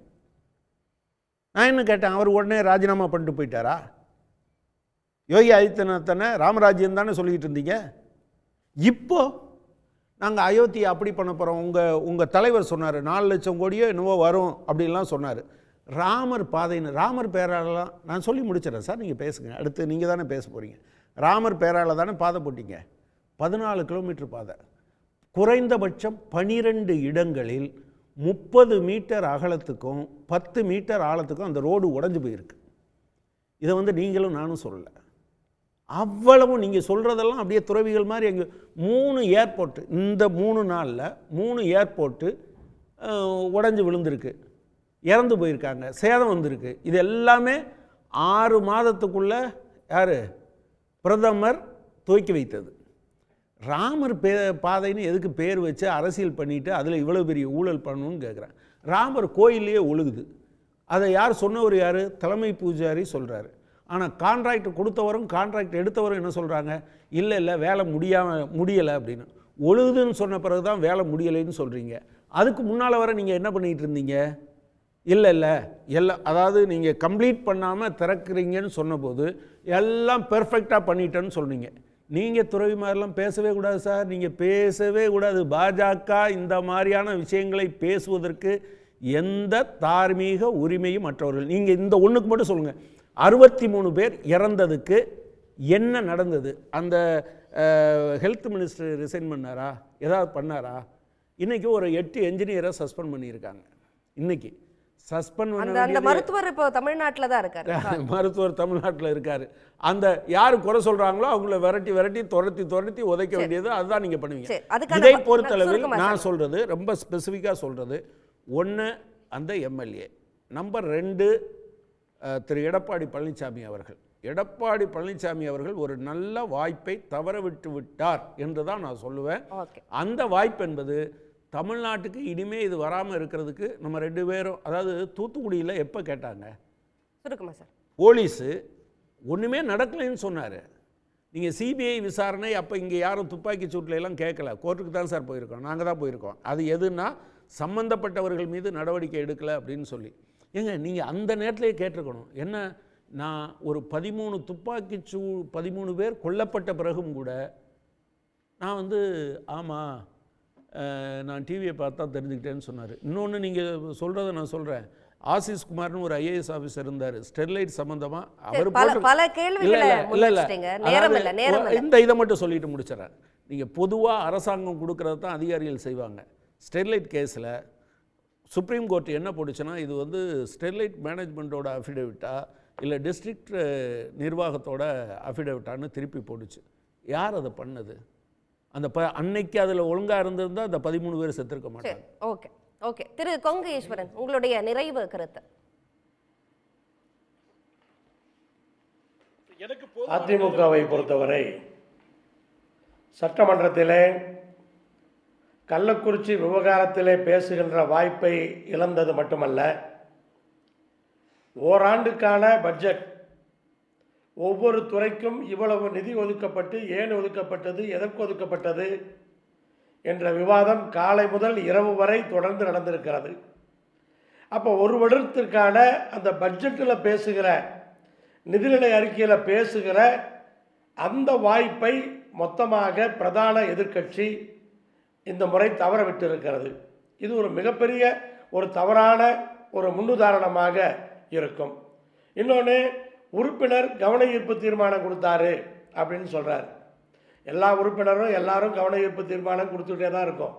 நான் என்ன கேட்டேன், அவர் உடனே ராஜினாமா பண்ணிட்டு போயிட்டாரா? யோகி ஆதித்யநாத் தானே ராமராஜ்யம் தானே சொல்லிக்கிட்டு இருந்தீங்க. இப்போ நாங்கள் அயோத்தியை அப்படி பண்ண போகிறோம், உங்கள் தலைவர் சொன்னார் 4 லட்சம் கோடியோ என்னவோ வரும் அப்படின்லாம் சொன்னார். ராமர் பாதைன்னு ராமர் பேராலலாம் நான் சொல்லி முடிச்சிடறேன் சார், நீங்கள் பேசுங்க, அடுத்து நீங்கள் தானே பேச போகிறீங்க. ராமர் பேரால் தானே பாதை போட்டிங்க, 14 கிலோமீட்டர் பாதை, குறைந்தபட்சம் 12 இடங்களில் 30 மீட்டர் அகலத்துக்கும் 10 மீட்டர் ஆழத்துக்கும் அந்த ரோடு உடைஞ்சு போயிருக்கு. இதை நீங்களும் நானும் சொல்லலை. அவ்வளவும் நீங்கள் சொல்கிறதெல்லாம் அப்படியே துறவிகள் மாதிரி. எங்கள் 3 ஏர்போர்ட்டு இந்த 3 நாளில் 3 ஏர்போர்ட்டு உடைஞ்சு விழுந்திருக்கு, இறந்து போயிருக்காங்க, சேதம் வந்திருக்கு. இது எல்லாமே 6 மாதத்துக்குள்ளே யார் பிரதமர் துவக்கி வைத்தது. ராமர் பாதைன்னு எதுக்கு பேர் வச்சு அரசியல் பண்ணிவிட்டு அதில் இவ்வளோ பெரிய ஊழல் பண்ணணும்னு கேட்குறேன். ராமர் கோயிலே ஒழுகுது, அதை யார் சொன்னவர்? யார்? தலைமை பூஜாரி சொல்கிறாரு. ஆனால் கான்ட்ராக்ட் கொடுத்தவரும் கான்ட்ராக்ட் எடுத்தவரும் என்ன சொல்கிறாங்க? இல்லை வேலை முடியலை அப்படின்னு. ஒழுகுதுன்னு சொன்ன பிறகு தான் வேலை முடியலைன்னு சொல்கிறீங்க. அதுக்கு முன்னால் வர நீங்கள் என்ன பண்ணிகிட்டு இருந்தீங்க? இல்லை எல்லாம், அதாவது நீங்கள் கம்ப்ளீட் பண்ணாமல் திறக்கிறீங்கன்னு சொன்னபோது எல்லாம் பெர்ஃபெக்டாக பண்ணிட்டேன்னு சொல்கிறீங்க. நீங்கள் துறவி மாதிரிலாம் பேசவே கூடாது சார், நீங்கள் பேசவே கூடாது. பாஜக இந்த மாதிரியான விஷயங்களை பேசுவதற்கு எந்த தார்மீக உரிமையும் மற்றவர்கள். நீங்கள் இந்த ஒன்றுக்கு மட்டும் சொல்லுங்கள், 63 பேர் இறந்ததுக்கு என்ன நடந்தது? அந்த ஹெல்த் மினிஸ்டர் ரிசைன் பண்ணாரா? ஏதாவது பண்ணாரா? இன்றைக்கி ஒரு 8 என்ஜினியரை சஸ்பெண்ட் பண்ணியிருக்காங்க. இன்றைக்கி சஸ்பெண்ட் அந்த மருத்துவர் இப்போ தமிழ்நாட்டில் தான் இருக்காரு. மருத்துவர் தமிழ்நாட்டில் இருக்கார். அந்த யார் குறை சொல்கிறாங்களோ அவங்கள விரட்டி துரத்தி உதைக்க வேண்டியது அதுதான் நீங்கள் பண்ணுவீங்க. இதை பொறுத்தளவில் நான் சொல்கிறது ரொம்ப ஸ்பெசிஃபிக்காக சொல்கிறது, 1 அந்த எம்எல்ஏ, நம்பர் 2 திரு எடப்பாடி பழனிசாமி அவர்கள். எடப்பாடி பழனிசாமி அவர்கள் ஒரு நல்ல வாய்ப்பை தவற விட்டு விட்டார் என்று தான் நான் சொல்லுவேன். அந்த வாய்ப்பு என்பது தமிழ்நாட்டுக்கு இனிமே இது வராமல் இருக்கிறதுக்கு நம்ம 2 பேரும், அதாவது தூத்துக்குடியில் எப்போ கேட்டாங்க சார், போலீஸு ஒன்றுமே நடக்கலைன்னு சொன்னார். நீங்கள் சிபிஐ விசாரணை அப்போ இங்கே யாரும் துப்பாக்கி சூட்டில் எல்லாம் கேட்கல, கோர்ட்டுக்கு தான் சார் போயிருக்கோம், நாங்கள் தான் போயிருக்கோம். அது எதுன்னா சம்பந்தப்பட்டவர்கள் மீது நடவடிக்கை எடுக்கலை அப்படின்னு சொல்லி. ஏங்க நீங்கள் அந்த நேரத்திலே கேட்டிருக்கணும். என்ன, நான் ஒரு 13 பேர் கொல்லப்பட்ட பிறகும் கூட நான் ஆமாம் நான் டிவியை பார்த்தா தெரிஞ்சுக்கிட்டேன்னு சொன்னார். இன்னொன்று நீங்கள் சொல்கிறத நான் சொல்கிறேன், ஆசிஸ் குமார்னு ஒரு ஐஏஎஸ் ஆஃபீஸர் இருந்தார், ஸ்டெர்லைட் சம்பந்தமாக. அவர் இந்த இதை மட்டும் சொல்லிட்டு முடிச்சிடறேன். நீங்கள் பொதுவாக அரசாங்கம் கொடுக்கறது தான் அதிகாரிகள் செய்வாங்க. ஸ்டெர்லைட் கேஸில் சுப்ரீம் கோர்ட் என்ன போட்டுச்சுன்னா, இது ஸ்டெர்லைட் மேனேஜ்மெண்ட்டோட அஃபிடேவிட்டா இல்லை டிஸ்ட்ரிக்ட் நிர்வாகத்தோட அஃபிடேவிட்டான்னு திருப்பி போட்டுச்சு. யார் அதை பண்ணது? அந்த அன்னைக்கு அதில் ஒழுங்காக இருந்திருந்தால் அந்த 13 பேர் செத்துருக்க மாட்டாங்க. ஓகே திரு கொங்கு ஈஸ்வரன், உங்களுடைய நிறைவு கருத்து. அதிமுகவை பொறுத்தவரை சட்டமன்றத்திலே கள்ளக்குறிச்சி விவகாரத்திலே பேசுகின்ற வாய்ப்பை இழந்தது மட்டுமல்ல, ஓராண்டுக்கான பட்ஜெட் ஒவ்வொரு துறைக்கும் இவ்வளவு நிதி ஒதுக்கப்பட்டு ஏன் ஒதுக்கப்பட்டது, எதற்கு ஒதுக்கப்பட்டது என்ற விவாதம் காலை முதல் இரவு வரை தொடர்ந்து நடந்திருக்கிறது. அப்போ ஒரு வருடத்திற்கான அந்த பட்ஜெட்டில் பேசுகிற, நிதிநிலை அறிக்கையில் பேசுகிற அந்த வாய்ப்பை மொத்தமாக பிரதான எதிர்க்கட்சி இந்த முறை தவற விட்டு இருக்கிறது. இது ஒரு மிகப்பெரிய ஒரு தவறான ஒரு முன்னுதாரணமாக இருக்கும். இன்னொன்று, உறுப்பினர் கவன ஈர்ப்பு தீர்மானம் கொடுத்தாரு அப்படின்னு சொல்கிறார். எல்லா உறுப்பினரும் எல்லாரும் கவன ஈர்ப்பு தீர்மானம் கொடுத்துக்கிட்டே தான் இருக்கும்.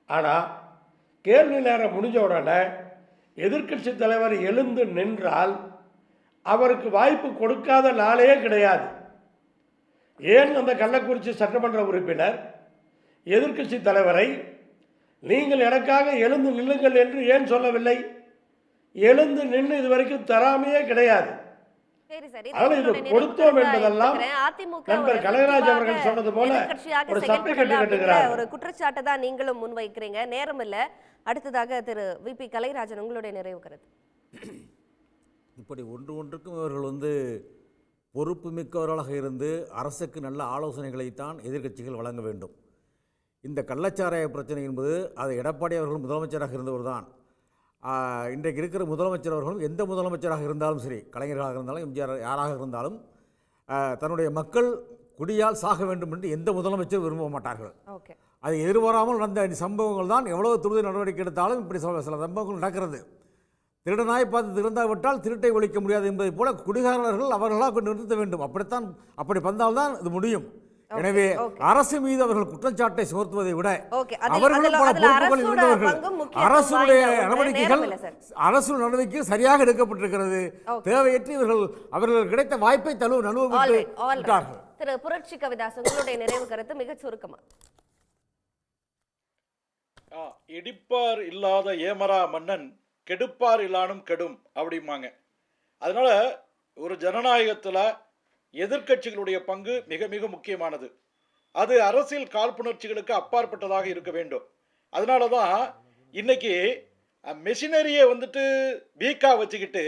ஆனால் கேள்வி நேரம் முடிஞ்ச உடனே எதிர்க்கட்சி தலைவர் எழுந்து நின்றால் அவருக்கு வாய்ப்பு கொடுக்காத நாளே கிடையாது. ஏன் அந்த கள்ளக்குறிச்சி சட்டமன்ற உறுப்பினர் எதிர்க்கட்சி தலைவரை நீங்கள் எனக்காக எழுந்து நில்லுங்கள் என்று ஏன் சொல்லவில்லை? எழுந்து நின்று இதுவரைக்கும் தராமையே கிடையாது. ஆனால் இது கொடுத்தோம் என்பதெல்லாம் நண்பர் கனகராஜ் அவர்கள் சொன்னது போல ஒரு சர்டிபிகேட் கட்டுகிறார். ஒரு குற்றச்சாட்டை தான் நீங்களும் முன்வைக்கிறீங்க. நேரம் இல்லை. அடுத்ததாக திரு விபி கலைராஜன், உங்களுடைய நிறைவு கருத்து. இப்படி ஒன்றுக்கும் இவர்கள் பொறுப்பு மிக்கவர்களாக இருந்து அரசுக்கு நல்ல ஆலோசனைகளைத்தான் எதிர்க்கட்சிகள் வழங்க வேண்டும். இந்த கள்ளச்சாராய பிரச்சனை என்பது அது எடப்பாடி அவர்கள் முதலமைச்சராக இருந்தவர் தான். இன்றைக்கு இருக்கிற முதலமைச்சர் அவர்களும் எந்த முதலமைச்சராக இருந்தாலும் சரி, கலைஞர்களாக இருந்தாலும் எம்ஜிஆர் யாராக இருந்தாலும் தன்னுடைய மக்கள் குடியால் சாக வேண்டும் என்று எந்த முதலமைச்சரும் விரும்ப மாட்டார்கள். அது எதிர்பாராமல் நடந்த சம்பவங்கள் தான். எவ்வளவு துரித நடவடிக்கை எடுத்தாலும் இப்படி சில சம்பவங்கள் நடக்கிறது. திருடனாய் பார்த்து திருந்தாவிட்டால் திருட்டை ஒழிக்க முடியாது என்பதை போல குடிகாரர்கள் அவர்களாக நிறுத்த வேண்டும். அப்படி வந்தால்தான் இது முடியும். எனவே அரசு மீது அவர்கள் குற்றச்சாட்டை சுமத்துவதை விட அவர்களும் பல பொறுப்புகள் இருந்தவர்கள். அரசுடைய நடவடிக்கைகள் சரியாக எடுக்கப்பட்டிருக்கிறது. தேவையற்று அவர்கள் கிடைத்த வாய்ப்பை நழுவவிட்டார்கள். திரு புரட்சி கவிதாஸ், உங்களுடைய நிறைவு கருத்து மிக சுருக்கமா. இடிப்பார் இல்லாத ஏமரா மன்னன் கெடுப்பார் இல்லானும் கெடும் அப்படிம்பாங்க. அதனால ஒரு ஜனநாயகத்தில் எதிர்க்கட்சிகளுடைய பங்கு மிக மிக முக்கியமானது. அது அரசியல் காழ்ப்புணர்ச்சிகளுக்கு அப்பாற்பட்டதாக இருக்க வேண்டும். அதனால தான் இன்னைக்கு மெஷினரியை வீக்கா வச்சுக்கிட்டு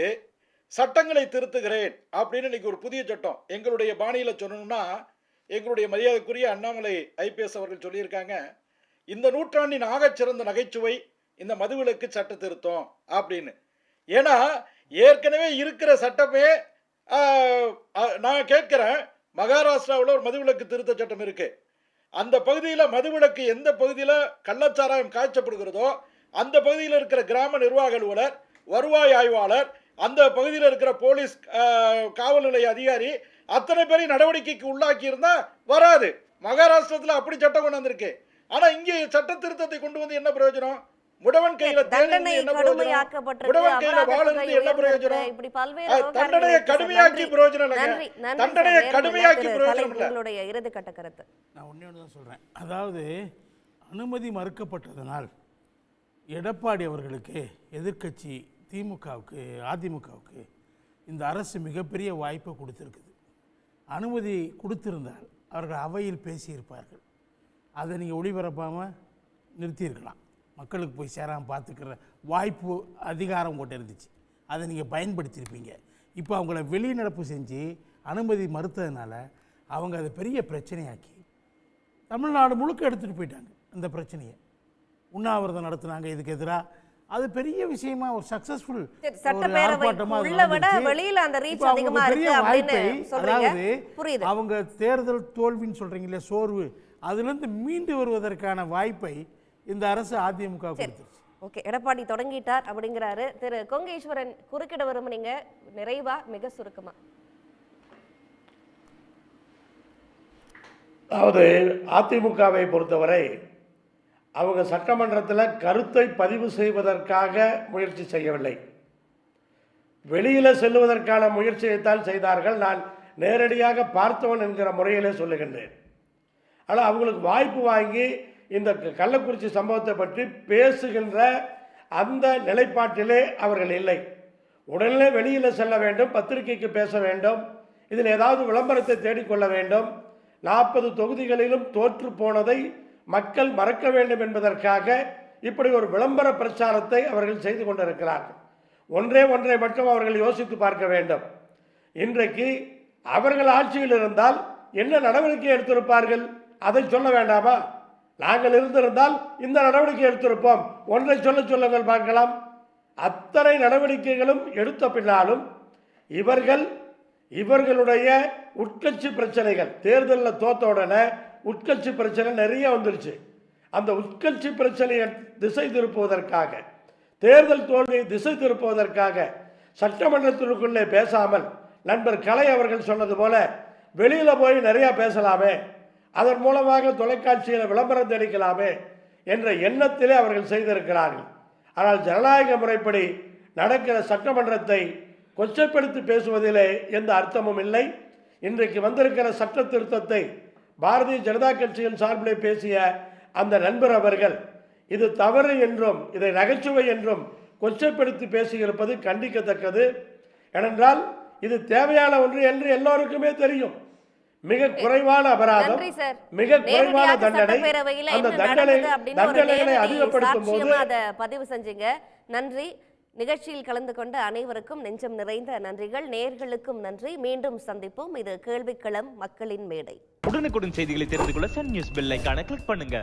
சட்டங்களை திருத்துகிறேன் அப்படின்னு இன்னைக்கு ஒரு புதிய சட்டம் எங்களுடைய பாணியில் சொல்லணும்னா, எங்களுடைய மரியாதைக்குரிய அண்ணாமலை ஐபிஎஸ் அவர்கள் சொல்லியிருக்காங்க, இந்த நூற்றாண்டின் ஆகச்சிறந்த நகைச்சுவை இந்த மதுவிலக்கு சட்ட திருத்தம் அப்படின்னு. ஏன்னா ஏற்கனவே இருக்கிற சட்டமே நான் கேட்கிறேன், மகாராஷ்டிராவில் ஒரு மதுவிலக்கு திருத்த சட்டம் இருக்கு. அந்த பகுதியில் மதுவிலக்கு எந்த பகுதியில் கள்ளச்சாராயம் காய்ச்சப்படுகிறதோ அந்த பகுதியில் இருக்கிற கிராம நிர்வாக அலுவலர், வருவாய் ஆய்வாளர், அந்த பகுதியில் இருக்கிற போலீஸ் காவல் நிலைய அதிகாரி அத்தனை பேரையும் நடவடிக்கைக்கு உள்ளாக்கி இருந்தா வராது. மகாராஷ்டிரத்தில் அப்படி சட்டம் கொண்டு வந்திருக்கு. ஆனா இங்கே சட்ட திருத்தத்தை கொண்டு வந்து என்ன பிரயோஜனம்? முடவன் கையில தண்டனையை கடுமையாக்கி பிரயோஜனம் இல்ல. தண்டனையை கடுமையாக்கி பிரயோஜனம் இல்ல. உங்களுடைய இறுதி கட்ட கருத்து. நான் ஒண்ணே ஒன்று தான் சொல்றேன். அதாவது அனுமதி மறுக்கப்பட்டதனால் எடப்பாடி அவர்களுக்கு, எதிர்க்கட்சி திமுகவுக்கு, அதிமுகவுக்கு இந்த அரசு மிகப்பெரிய வாய்ப்பை கொடுத்திருக்குது. அனுமதி கொடுத்திருந்தால் அவர்கள் அவையில் பேசியிருப்பார்கள். அதை நீங்கள் ஒளிபரப்பாமல் நிறுத்தியிருக்கலாம். மக்களுக்கு போய் சேராமல் பார்த்துக்கிற வாய்ப்பு, அதிகாரம் உங்கள்கிட்ட இருந்துச்சு. அதை நீங்கள் பயன்படுத்தியிருப்பீங்க. இப்போ அவங்கள வெளிநடப்பு செஞ்சு அனுமதி மறுத்ததுனால அவங்க அதை பெரிய பிரச்சனையாக்கி தமிழ்நாடு முழுக்க எடுத்துகிட்டு போயிட்டாங்க. அந்த பிரச்சனையை உண்ணாவிரதம் நடத்துனாங்க இதுக்கு எதிராக. அது பெரிய விஷயமா, ஒரு சக்சஸ்ஃபுல் அவங்க தேர்தல் தோல்வின்னு சொல்றீங்களே, சோர்வு, அதுலேருந்து மீண்டு வருவதற்கான வாய்ப்பை இந்த அரசு அதிமுக கொடுத்துருச்சு. ஓகே, எடப்பாடி தொடங்கிட்டார் அப்படிங்கிறாரு. திரு கொங்கேஸ்வரன், குறுக்கிட விரும்புனீங்க, நிறைவா மிக சுருக்கமா. அதாவது அதிமுகவை பொறுத்தவரை அவங்க சட்டமன்றத்தில் கருத்தை பதிவு செய்வதற்காக முயற்சி செய்யவில்லை, வெளியில் செல்வதற்கான முயற்சியைத்தான் செய்தார்கள். நான் நேரடியாக பார்த்தவன் என்கிற முறையிலே சொல்லுகின்றேன். ஆனால் அவங்களுக்கு வாய்ப்பு வாங்கி இந்த கள்ளக்குறிச்சி சம்பவத்தை பற்றி பேசுகின்ற அந்த நிலைப்பாட்டிலே அவர்கள் இல்லை. உடனே வெளியில் செல்ல வேண்டும், பத்திரிகைக்கு பேச வேண்டும், இதில் ஏதாவது விளம்பரத்தை தேடிக்கொள்ள வேண்டும், 40 தொகுதிகளிலும் தோற்று போனதை மக்கள் மறக்க வேண்டும் என்பதற்காக இப்படி ஒரு விளம்பர பிரச்சாரத்தை அவர்கள் செய்து கொண்டிருக்கிறார்கள். ஒன்றை மட்டும் அவர்கள் யோசித்து பார்க்க வேண்டும். இன்றைக்கு அவர்கள் ஆட்சியில் இருந்தால் என்ன நடவடிக்கை எடுத்திருப்பார்கள், அதை சொல்ல வேண்டாமா? நாங்கள் இருந்திருந்தால் இந்த நடவடிக்கை எடுத்திருப்போம், ஒன்றை சொல்லுங்கள் பார்க்கலாம். அத்தனை நடவடிக்கைகளும் எடுத்த பின்னாலும் இவர்களுடைய உட்கட்சி பிரச்சனைகள், தேர்தலில் தோத்த உடனே உட்கட்சி பிரச்சனை நிறைய வந்துருச்சு. அந்த உட்கட்சி பிரச்சனையை திசை திருப்புவதற்காக, தேர்தல் தோல்வியை திசை திருப்புவதற்காக சட்டமன்றத்திற்குள்ளே பேசாமல் நண்பர் கலை அவர்கள் சொன்னது போல வெளியில் போய் நிறையா பேசலாமே, அதன் மூலமாக தொலைக்காட்சியில் விளம்பரம் தெளிக்கலாமே என்ற எண்ணத்திலே அவர்கள் செய்திருக்கிறார்கள். ஆனால் ஜனநாயக முறைப்படி நடக்கிற சட்டமன்றத்தை கொச்சைப்படுத்தி பேசுவதிலே எந்த அர்த்தமும் இல்லை. இன்றைக்கு வந்திருக்கிற சட்ட திருத்தத்தை பாரதிய ஜனதா கட்சியின் சார்பிலே பேசிய அந்த நண்பர் அவர்கள் இது தவறு என்றும் இதை நகைச்சுவை என்றும் கொச்சைப்படுத்தி பேசியிருப்பது கண்டிக்கத்தக்கது. ஏனென்றால் இது தேவையான ஒன்று என்று எல்லோருக்குமே தெரியும். மிக குறைவான அபராதம், மிக குறைவான தண்டனை, அந்த தண்டனைகளை அதிகப்படுத்தும் போது பதிவு செஞ்சீங்க. நன்றி. நிகழ்ச்சியில் கலந்து கொண்ட அனைவருக்கும் நெஞ்சம் நிறைந்த நன்றிகள். நேயர்களுக்கும் நன்றி. மீண்டும் சந்திப்போம். இது கேள்விக்களம், மக்களின் மேடை. உடனுக்குடன் செய்திகளை தெரிந்து கொள்ள சன் நியூஸ் பெல் ஐகானை கிளிக் பண்ணுங்க.